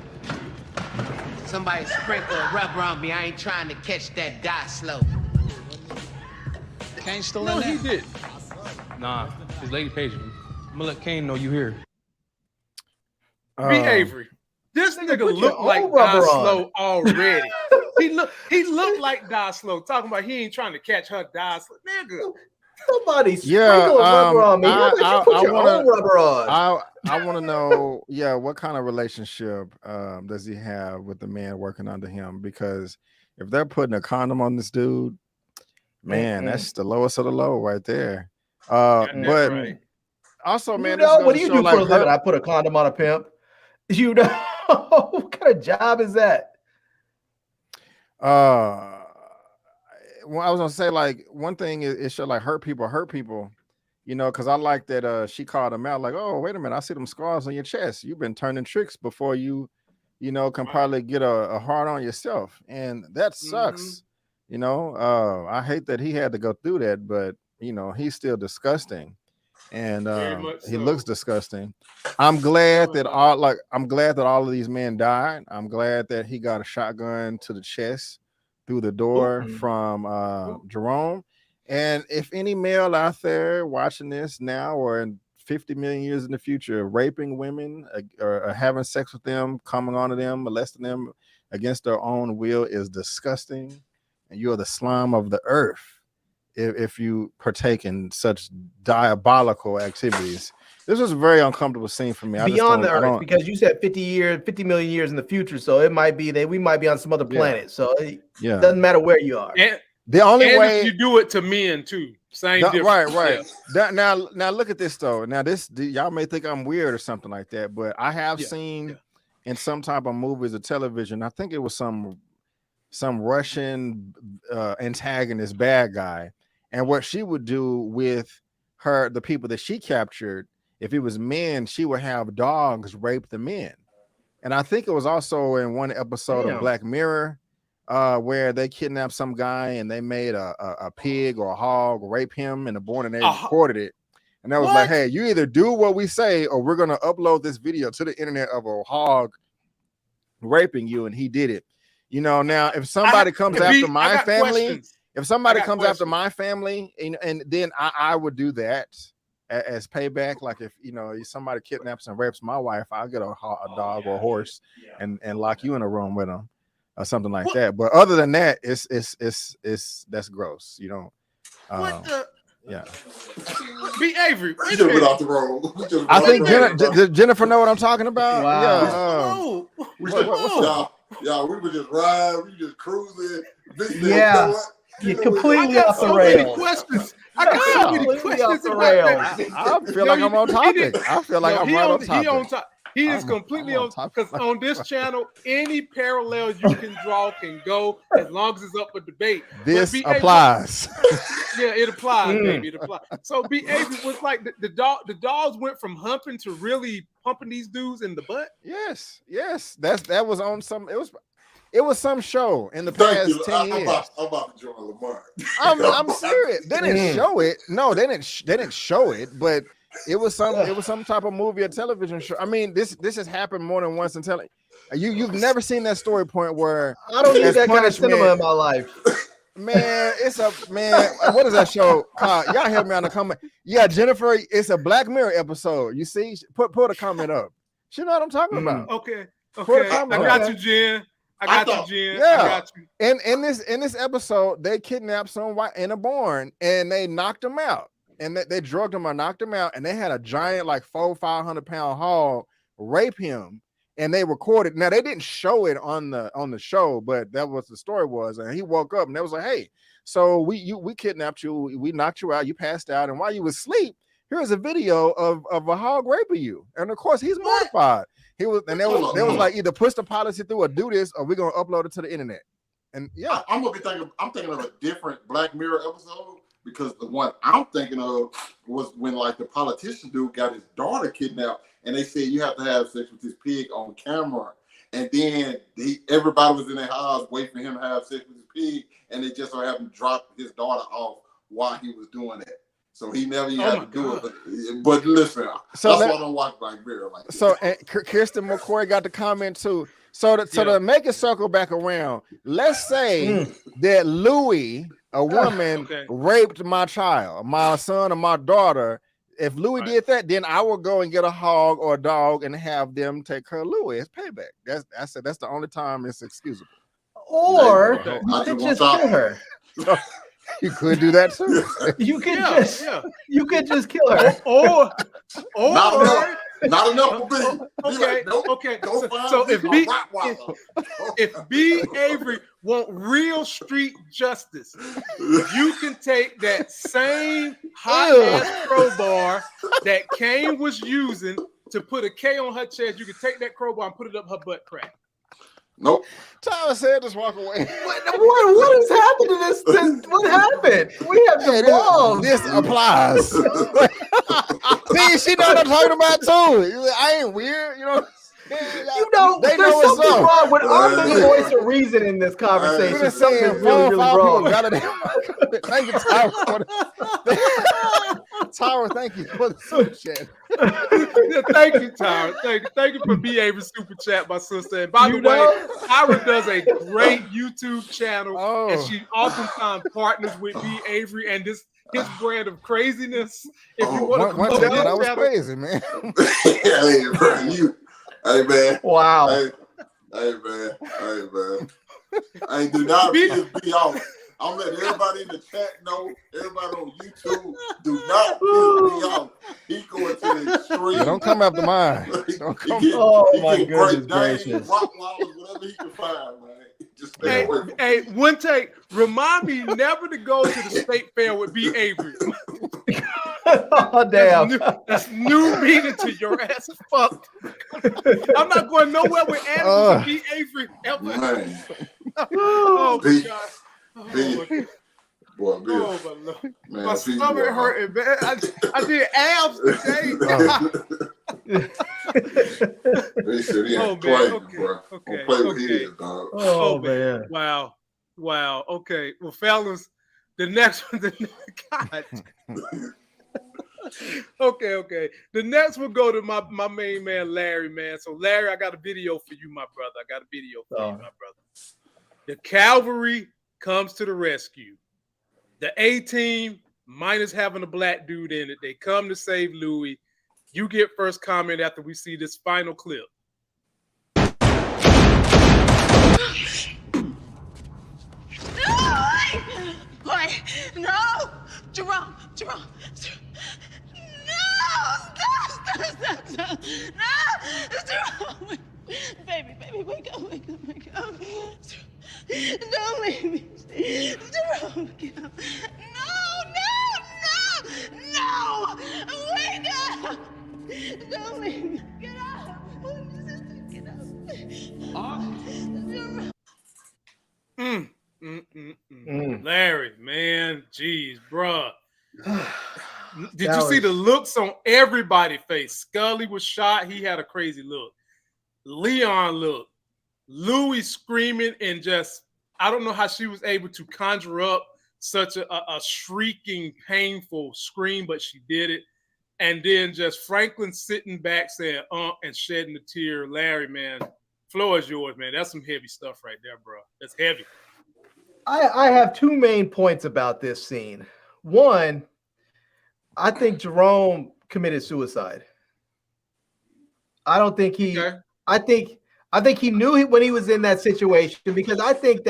Somebody sprinkle a rubber on me. I ain't trying to catch that die slow. Kane still in there? No, he did. Nah, his lady paged me. I'm gonna let Kane know you here. B. Avery, this nigga looked like Die Slow already. he looked like Die Slow. Talking about he ain't trying to catch her Die Slow. Nigga. Somebody sprinkle rubber on me. I want to know, what kind of relationship does he have with the man working under him? Because if they're putting a condom on this dude, man, that's the lowest of the low right there. But right. Also, man, what do you do for a living? I put a condom on a pimp. You know, what kind of job is that? Well, I was gonna say, like, one thing is it should like hurt people, because I like that she called him out, like, oh, wait a minute, I see them scars on your chest. You've been turning tricks before you can probably get a hard on yourself, and that sucks. I hate that he had to go through that, but he's still disgusting, and he looks disgusting. I'm glad that all of these men died. I'm glad that he got a shotgun to the chest through the door from Jerome. And if any male out there watching this now or in 50 million years in the future, raping women or having sex with them, coming onto them, molesting them against their own will is disgusting. And you are the slime of the earth if you partake in such diabolical activities. This was a very uncomfortable scene for me. Beyond the earth, because you said 50 million years in the future, so it might be that we might be on some other planet. So it doesn't matter where you are. And the only way you do it to men too, same difference. Right. Now look at this though. Now y'all may think I'm weird or something like that, but I have seen in some type of movies or television. I think it was some Russian antagonist bad guy, and what she would do with the people that she captured, if it was men, she would have dogs rape the men. And I think it was also in one episode of Black Mirror where they kidnapped some guy and they made a pig or a hog rape him in the born, and they recorded it. And that was like, hey, you either do what we say or we're going to upload this video to the internet of a hog raping you, and he did it. You know, now if somebody comes after my family, if somebody comes after my family, and then I would do that as payback. Like if somebody kidnaps and rapes my wife, I'll get a dog or a horse and lock you in a room with them or something like that. But other than that, it's that's gross. You know. What the? Yeah. Be Avery. We just went off the road. I think Jennifer know what I'm talking about. Wow. Yeah. Y'all, we were just riding, we were just cruising. Yeah. You're completely off the rails. I got so many questions about that. I feel like I'm on topic. I feel like I'm right on topic. He is completely on top because on this channel, any parallel you can draw can go as long as it's up for debate. This applies. Yeah, it applies, baby. It applies. So Avery was like the dogs went from humping to really pumping these dudes in the butt. Yes. That was on some. It was some show in the past 10 years. I'm about to join Lamont. I'm serious. They didn't show it. No, they didn't show it, but it was some type of movie or television show. I mean, this has happened more than once in television. You've never seen that story point where I don't need that kind of cinema in my life. Man, what is that show? Y'all help me on the comment. Yeah, Jennifer, it's a Black Mirror episode. You see, put a comment up. She know what I'm talking about. Okay. I got you, Jen. I got you, Jen. Yeah. I got you. And in this episode, they kidnapped someone in a barn and they knocked him out. And they drugged him or knocked him out, and they had a giant, like 500-pound hog rape him, and they recorded. Now they didn't show it on the show, but that was the story was. And he woke up, and they was like, "Hey, so we kidnapped you, we knocked you out, you passed out, and while you was asleep, here's a video of a hog raping you." And of course, he's mortified. They was like, either push the policy through or do this, or we're gonna upload it to the internet. And yeah, I'm thinking of a different Black Mirror episode. Because the one I'm thinking of was when like the politician dude got his daughter kidnapped, and they said you have to have sex with this pig on camera, and then everybody was in their house waiting for him to have sex with his pig, and they just so happened to drop his daughter off while he was doing that. So he never even had to do it. But listen, that's why I don't watch Black Mirror like that. So and Kirsten McCoy got the comment too. So to make it circle back around, let's say that Louie, a woman, raped my child, my son or my daughter. If Louie did that, then I will go and get a hog or a dog and have them take care of Louie. It's payback. That's the only time it's excusable. Or you could just kill her. You could do that too. You could just kill her. Or not enough for me. Okay. So if B Avery want real street justice, you can take that same hot ass crowbar that Kane was using to put a K on her chest. You can take that crowbar and put it up her butt crack. Nope. Tyler said, "Just walk away." What has happened to this? What happened? We have the wrong. This applies. See, she know what I'm talking about too. I ain't weird, you know. There's something wrong with our voice of reason in this conversation. We're Something's really wrong. Thank you, Tyra. Tyra, thank you for the super chat. Thank you, Tyra. Thank you for being able to super chat, my sister. And by the way, Tyra does a great YouTube channel, and she oftentimes partners with B Avery and his brand of craziness. If you want one time that was crazy, man. Hey man! Wow! Hey man! I do not piss me off. I'm letting everybody in the chat know. Everybody on YouTube, do not piss me off. He going to the extreme. Don't come after mine. My goodness gracious! Rock walls, whatever he can find, man. Just stay away. Hey, one take. Remind me never to go to the state fair with B Avery. Oh damn! That's new meaning to your ass. Fuck. I'm not going nowhere with animals with B Avery ever. Man. Oh my god. Boy, Bill. Oh my lord. Man, my stomach hurting, man. I did abs today. They said he had play, bro. Don't play with his, dog. Oh man. Wow. Okay. Well, fellas, the next one. God. Okay. The next will go to my main man, Larry, man. So, Larry, I got a video for you, my brother. The cavalry comes to the rescue. The A-team, minus having a black dude in it, they come to save Louie. You get first comment after we see this final clip. Wait, no, Jerome. No, stop. No, Jerome. Baby, wake up. Don't leave me. Jerome, get up. No, wake up. Don't leave me. Get up. Get up. Larry, man, jeez, bruh. Did you see the looks on everybody's face? Scully was shot. He had a crazy look. Leon looked. Louie screaming and just, I don't know how she was able to conjure up such a shrieking, painful scream, but she did it. And then just Franklin sitting back saying, and shedding a tear. Larry, man, floor is yours, man. That's some heavy stuff right there, bro. That's heavy. I have two main points about this scene. One, I think Jerome committed suicide. I don't think he. Okay. I think he knew when he was in that situation, because I think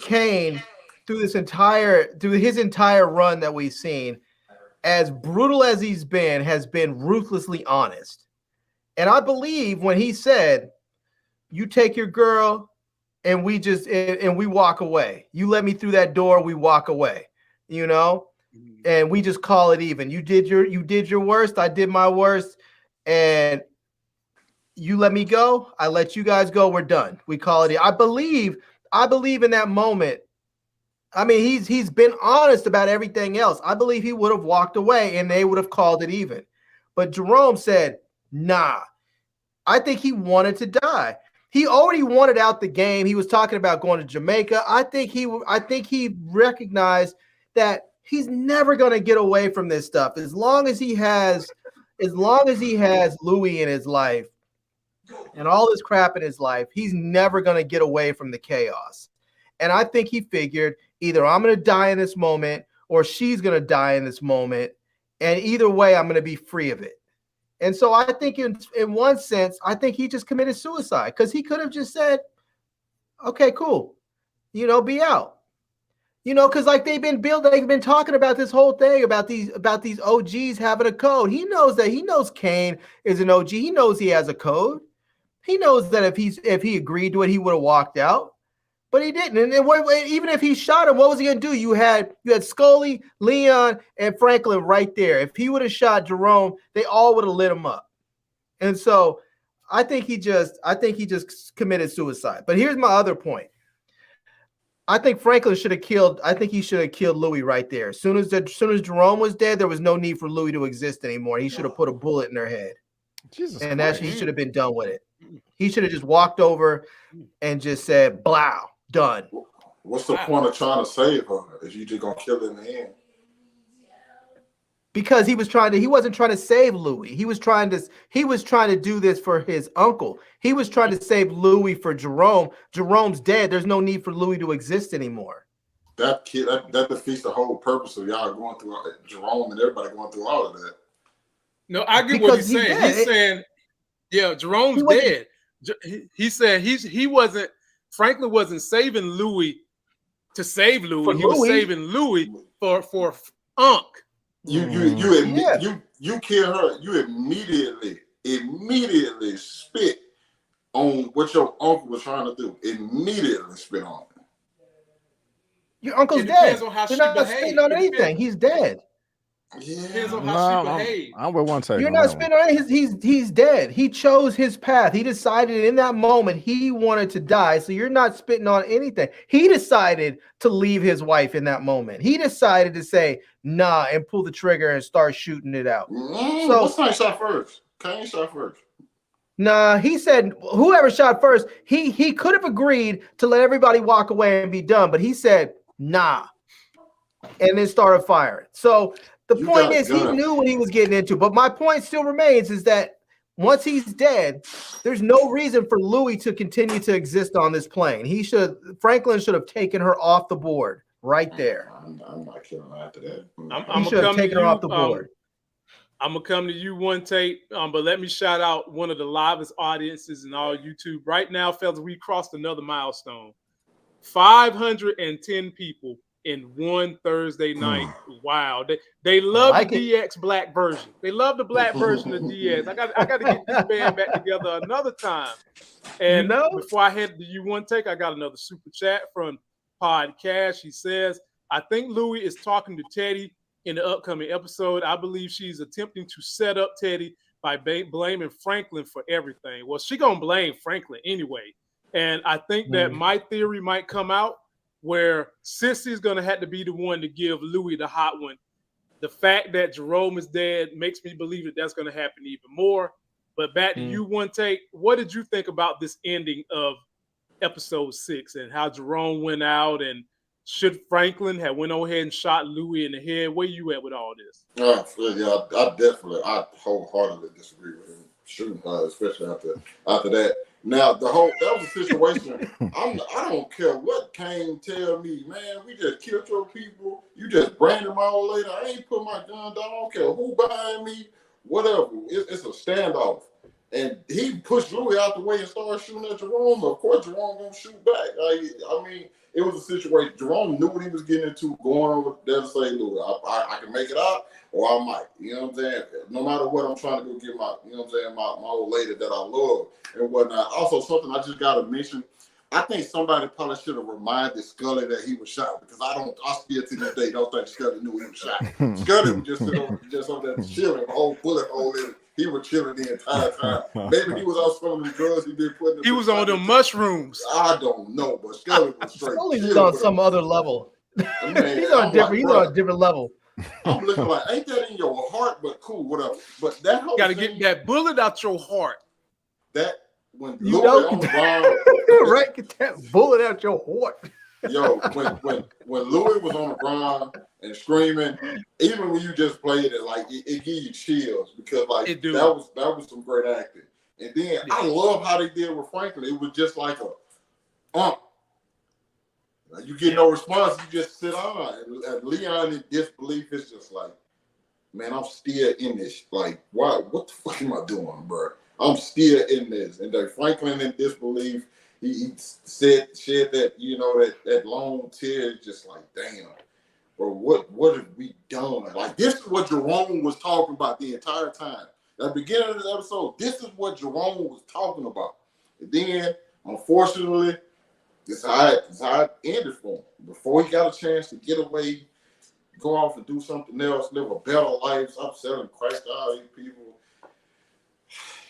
Kane through his entire run that we've seen, as brutal as he's been, has been ruthlessly honest. And I believe when he said, "You take your girl and we walk away. You let me through that door, we walk away." You know, and we just call it even. You did your worst, I did my worst, and you let me go, I let you guys go, we're done. We call it. I believe in that moment. I mean, he's been honest about everything else. I believe he would have walked away and they would have called it even. But Jerome said, nah. I think he wanted to die. He already wanted out the game. He was talking about going to Jamaica. I think he recognized that he's never going to get away from this stuff. As long as he has Louie in his life and all this crap in his life, he's never going to get away from the chaos. And I think he figured either I'm going to die in this moment or she's going to die in this moment. And either way, I'm going to be free of it. And so I think in one sense, I think he just committed suicide, because he could have just said, okay, cool, be out. Because like they've been talking about this whole thing about these OGs having a code. He knows that. He knows Kane is an OG. He knows he has a code. He knows that if he agreed to it, he would have walked out, but he didn't. And even if he shot him, what was he gonna do? You had Scully, Leon, and Franklin right there. If he would have shot Jerome, they all would have lit him up. And so I think he just committed suicide. But here's my other point. I think Franklin should have killed. I think he should have killed Louie right there. As soon as Jerome was dead, there was no need for Louie to exist anymore. He should have put a bullet in their head. Jesus and Christ. He should have been done with it. He should have just walked over and just said, "Blow, done." What's the point of trying to save her if you just gonna kill her in the end? Because he wasn't trying to save Louie. He was trying to do this for his uncle. He was trying to save Louie for Jerome. Jerome's dead. There's no need for Louie to exist anymore. That defeats the whole purpose of y'all going through Jerome and everybody going through all of that. No, I get what he's saying. He's saying, yeah, Jerome's dead. He said Franklin wasn't saving Louie to save Louie. He was saving Louie for Unc. You kill her. You immediately spit on what your uncle was trying to do. Immediately spit on it. Your uncle's dead. You're not spitting on anything. He's dead. Yeah. Depends on how she behaves. I'm with one take. You're not spitting on it. He's dead. He chose his path. He decided in that moment he wanted to die. So you're not spitting on anything. He decided to leave his wife in that moment. He decided to say nah and pull the trigger and start shooting it out. So what's Kane shot first? Kane shot first. Nah, he said whoever shot first. He could have agreed to let everybody walk away and be done, but he said nah. and then started firing. So the point is, he knew what he was getting into. But my point still remains is that once he's dead, there's no reason for Louie to continue to exist on this plane. Franklin should have taken her off the board right there. I'm not killing her after that. He should have taken her off the board. I'm gonna come to you one tape, but let me shout out one of the livest audiences in all YouTube right now, fellas. We crossed another milestone: 510 people in one Thursday night. Wow, they love the DX black version. They love the black version of DX. I got to get this band back together another time. And before I head to you one take, I got another super chat from Podcast. He says, "I think Louie is talking to Teddy in the upcoming episode. I believe she's attempting to set up Teddy by blaming Franklin for everything." Well, she gonna blame Franklin anyway. And I think that my theory might come out where Sissy's gonna have to be the one to give Louie the hot one. The fact that Jerome is dead makes me believe that that's gonna happen even more. But back to you one take. What did you think about this ending of episode 6 and how Jerome went out, and should Franklin have went on ahead and shot Louie in the head? Where you at with all this? I wholeheartedly disagree with him shooting her, especially after that. Now that was a situation. I don't care what Kane tell me, man. We just killed your people. You just branded my old lady. I ain't put my gun down. I don't care who behind me, whatever. It's a standoff. And he pushed Louie out the way and started shooting at Jerome. Of course, Jerome gonna shoot back. I mean, it was a situation. Jerome knew what he was getting into, going over there to say, Louie, I can make it out, or I might. You know what I'm saying? No matter what, I'm trying to go get my, you know what I'm saying, my old lady that I love and whatnot. Also, something I just gotta mention. I think somebody probably should have reminded Scully that he was shot, because I still to this day don't think Scully knew he was shot. Scully was just on there chilling, whole bullet hole in it. He was chilling the entire time. Maybe he was on some of the drugs he been putting. He was on the mushrooms. I don't know, but Scully was straight. Scully's on some other level. Man, he's on a different level. I'm looking like, ain't that in your heart? But cool, whatever. But that whole got to get that bullet out your heart. That when Louie on the ground, right? Get that bullet out your heart. Yo, when Louie was on the ground and screaming, even when you just played it, like it gives you chills, because like that was some great acting. And then I love how they did with Franklin. It was just like you get no response, you just sit on. And Leon in disbelief is just like, man, I'm still in this. Like, why? What the fuck am I doing, bro? I'm still in this. And then Franklin in disbelief, he shed that, you know, that long tear, just like, damn, bro, what have we done? Like, this is what Jerome was talking about the entire time. At the beginning of the episode, this is what Jerome was talking about. And then, unfortunately, this is how it ended for him. Before he got a chance to get away, go off and do something else, live a better life, stop selling Christ to all these people.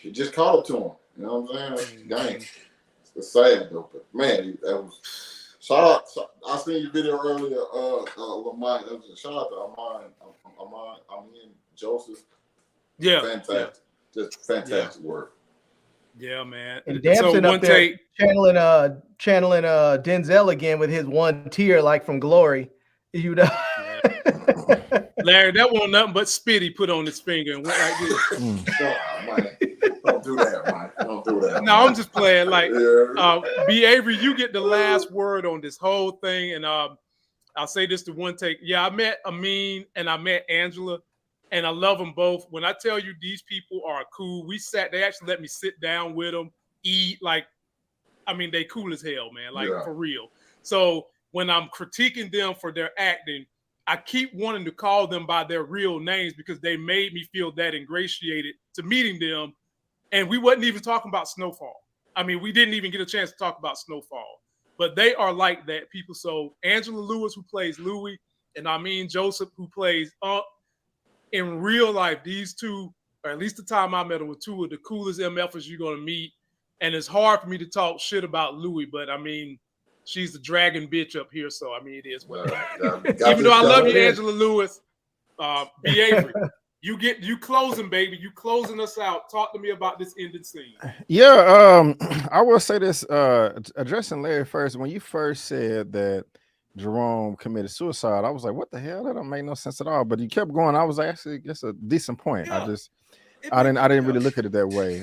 It just caught up to him. You know what I'm saying? Dang. It's sad though, but man, that was shout out. I seen your video earlier, Lamont. Shout out to Amin, Joseph. Yeah, fantastic, just fantastic work. Yeah, man. And Damson up there channeling Denzel again with his one tear, like from Glory. You know, Larry, that wasn't nothing but spit he put on his finger and went like this. Don't do that, Mike. Don't do that. No, I'm just playing. Like, B. Avery, you get the last word on this whole thing, and I'll say this to one take. Yeah, I met Amin and I met Angela, and I love them both. When I tell you these people are cool, they actually let me sit down with them, eat. Like, I mean, they cool as hell, man. Like, for real. So when I'm critiquing them for their acting, I keep wanting to call them by their real names because they made me feel that ingratiated to meeting them. And we wasn't even talking about Snowfall. I mean, we didn't even get a chance to talk about Snowfall. But they are like that, people. So Angela Lewis, who plays Louie, and Amin Joseph, who plays in real life, these two, or at least the time I met them, were two of the coolest MFers you're going to meet. And it's hard for me to talk shit about Louie, but I mean, she's the dragon bitch up here, so I mean, it is what even though I love you, Angela Lewis, B. Avery, you closing, baby. You closing us out. Talk to me about this ending scene. Yeah, I will say this, addressing Larry first. When you first said that Jerome committed suicide, I was like, what the hell? That don't make no sense at all. But he kept going. I was like, actually, that's a decent point. Yeah. I didn't really look at it that way.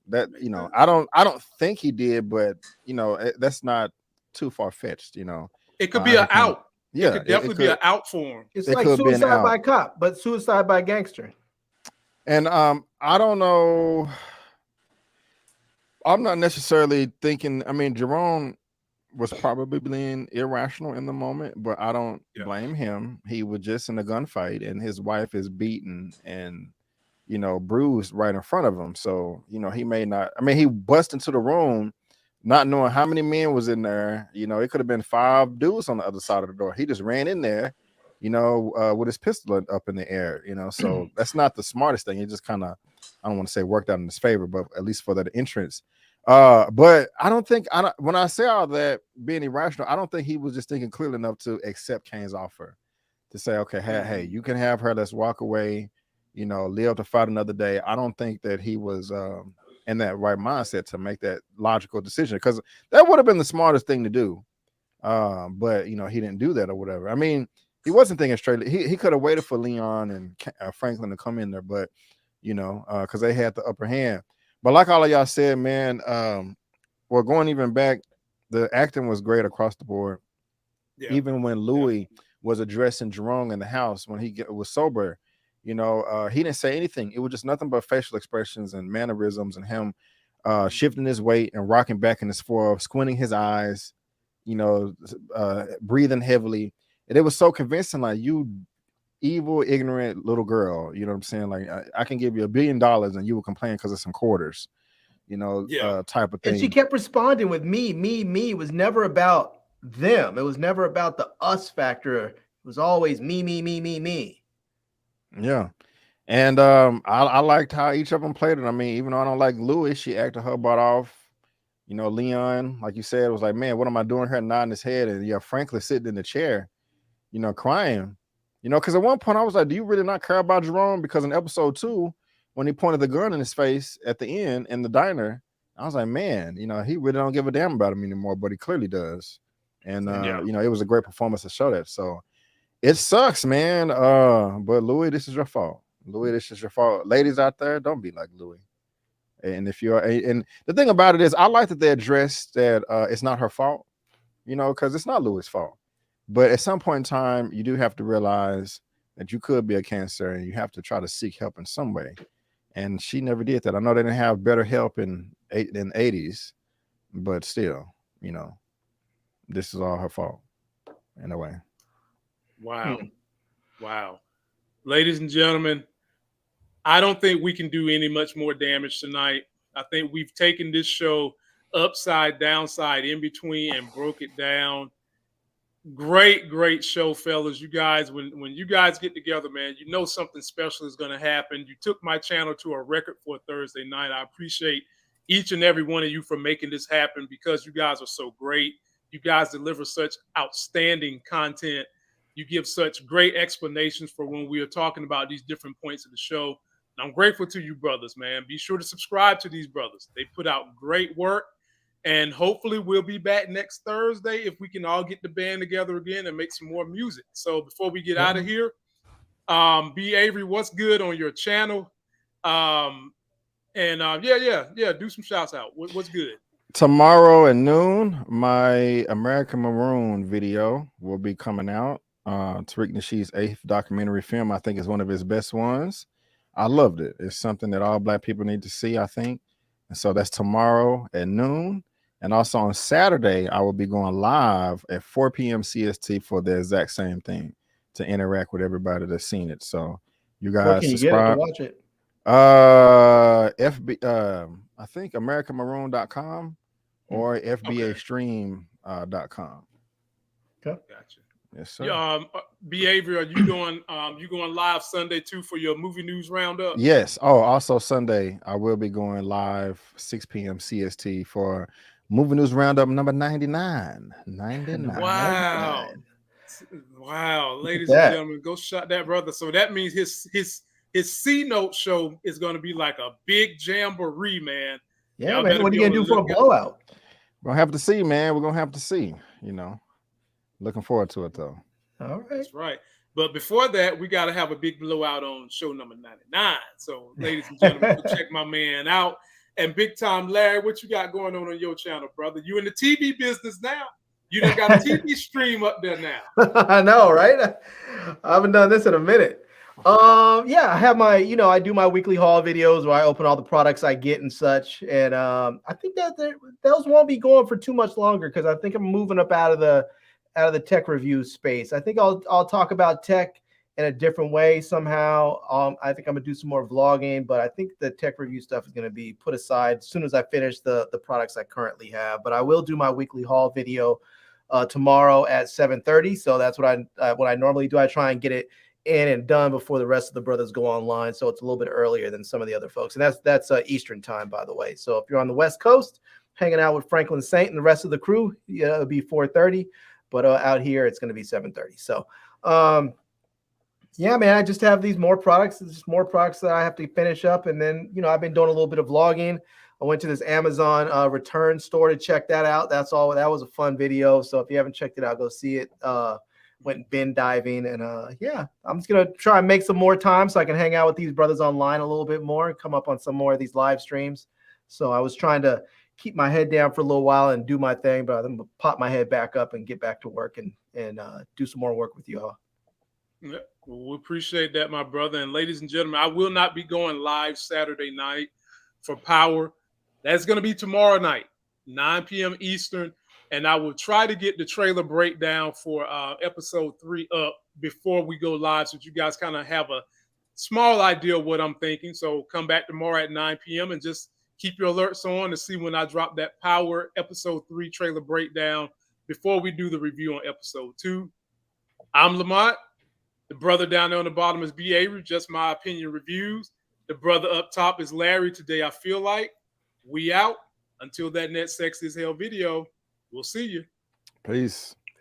That, you know, I don't think he did, but you know, that's not too far fetched. You know, it could be an out. Yeah, it could definitely be an out for him. It's like suicide by cop, but suicide by gangster. And I don't know. I'm not necessarily thinking. I mean, Jerome was probably being irrational in the moment, but I don't blame him. He was just in a gunfight, and his wife is beaten and, you know, bruised right in front of him. So, you know, he may not. I mean, he bust into the room, not knowing how many men was in there. You know, it could have been 5 dudes on the other side of the door. He just ran in there, you know, with his pistol up in the air. You know, so that's not the smartest thing. It just kind of, I don't want to say worked out in his favor, but at least for that entrance. But I don't think when I say all that being irrational, I don't think he was just thinking clearly enough to accept Kane's offer to say, okay, hey, you can have her, let's walk away, you know, live to fight another day. I don't think that he was in that right mindset to make that logical decision, because that would have been the smartest thing to do. But you know, he didn't do that or whatever. I mean, he wasn't thinking straight. He could have waited for Leon and Franklin to come in there, but you know, because they had the upper hand. But like all of y'all said, man, well, going even back, the acting was great across the board. Yeah. Even when Louie was addressing Jerome in the house when he was sober, you know, he didn't say anything. It was just nothing but facial expressions and mannerisms and him shifting his weight and rocking back in his floor, squinting his eyes, you know, breathing heavily. And it was so convincing, like, you evil, ignorant little girl, you know what I'm saying? Like, I can give you $1 billion and you will complain because of some quarters, you know, type of thing. And she kept responding with me. It was never about them. It was never about the us factor. It was always me. Yeah. And I liked how each of them played it. I mean, even though I don't like Louie, she acted her butt off. You know, Leon, like you said, was like, man, what am I doing here? Nodding his head. And Franklin sitting in the chair, you know, crying. You know, because at one point I was like, do you really not care about Jerome? Because in episode 2, when he pointed the gun in his face at the end in the diner, I was like, man, you know, he really don't give a damn about him anymore, but he clearly does. And, you know, it was a great performance to show that. So it sucks, man. But Louie, this is your fault. Louie, this is your fault. Ladies out there, don't be like Louie. And if you're, and the thing about it is, I like that they addressed that it's not her fault, you know, because it's not Louie's fault. But at some point in time, you do have to realize that you could be a cancer and you have to try to seek help in some way. And she never did that. I know they didn't have better help in the 80s, but still, you know, this is all her fault in a way. Wow. Wow. Ladies and gentlemen, I don't think we can do any much more damage tonight. I think we've taken this show upside, downside, in between, and broke it down. Great show, fellas. You guys, when you guys get together, man, you know something special is going to happen. You took my channel to a record for a Thursday night. I appreciate each and every one of you for making this happen, because you guys are so great. You guys deliver such outstanding content. You give such great explanations for when we are talking about these different points of the show. And I'm grateful to you brothers, man. Be sure to subscribe to these brothers. They put out great work. And hopefully we'll be back next Thursday if we can all get the band together again and make some more music. So before we get out of here, B. Avery, what's good on your channel? Do some shouts out. What's good? Tomorrow at noon, my American Maroon video will be coming out. Tariq Nasheed's 8th documentary film. I think it's one of his best ones. I loved it. It's something that all Black people need to see, I think. And so that's tomorrow at noon. And also on Saturday, I will be going live at 4 p.m. CST for the exact same thing, to interact with everybody that's seen it. So you guys subscribe. Watch it? I think AmericanMaroon.com or FBAstream.com. Okay. Gotcha. Yes, sir. B. Avery, are you going live Sunday too for your movie news roundup? Yes. Oh, also Sunday, I will be going live 6 p.m. CST for movie news roundup number 99. 99. Wow. 99. Wow. Ladies and gentlemen, go shot that brother. So that means his C-Note show is going to be like a big jamboree, man. Yeah, man. What are you going to do for a blowout? We're going to have to see, man. We're going to have to see, you know. Looking forward to it though. All right. That's right. But before that, we got to have a big blowout on show number 99. So, ladies and gentlemen, go check my man out. And big time Larry, what you got going on your channel, brother? You in the TV business now? You done got a TV stream up there now. I know, right? I haven't done this in a minute. Yeah, I have my, I do my weekly haul videos where I open all the products I get and such. And I think that those won't be going for too much longer because I think I'm moving up out of the tech review space. I think I'll talk about tech in a different way somehow. I think I'm gonna do some more vlogging, but I think the tech review stuff is gonna be put aside as soon as I finish the products I currently have. But I will do my weekly haul video tomorrow at 7:30. So that's what I normally do. I try and get it in and done before the rest of the brothers go online. So it's a little bit earlier than some of the other folks. And that's Eastern time, by the way. So if you're on the West Coast hanging out with Franklin Saint and the rest of the crew, it'll be 4:30. But out here, it's going to be 7:30. So, yeah, man, I just have these more products. It's just more products that I have to finish up. And then, I've been doing a little bit of vlogging. I went to this Amazon return store to check that out. That was a fun video. So if you haven't checked it out, go see it. Went bin diving. And, yeah, I'm just going to try and make some more time so I can hang out with these brothers online a little bit more and come up on some more of these live streams. So I was trying to keep my head down for a little while and do my thing, but I'm gonna pop my head back up and get back to work and do some more work with you all. Yeah, well, we appreciate that, my brother. And ladies and gentlemen, I will not be going live Saturday night for Power. That's going to be tomorrow night, 9 p.m. Eastern. And I will try to get the trailer breakdown for episode 3 up before we go live so you guys kind of have a small idea of what I'm thinking. So come back tomorrow at 9 p.m. and just keep your alerts on to see when I drop that Power episode 3 trailer breakdown before we do the review on episode 2. I'm Lamont. The brother down there on the bottom is B. Avery, just my opinion reviews. The brother up top is Larry. Today I feel like we out. Until that next Sexy as Hell video, we'll see you. Peace.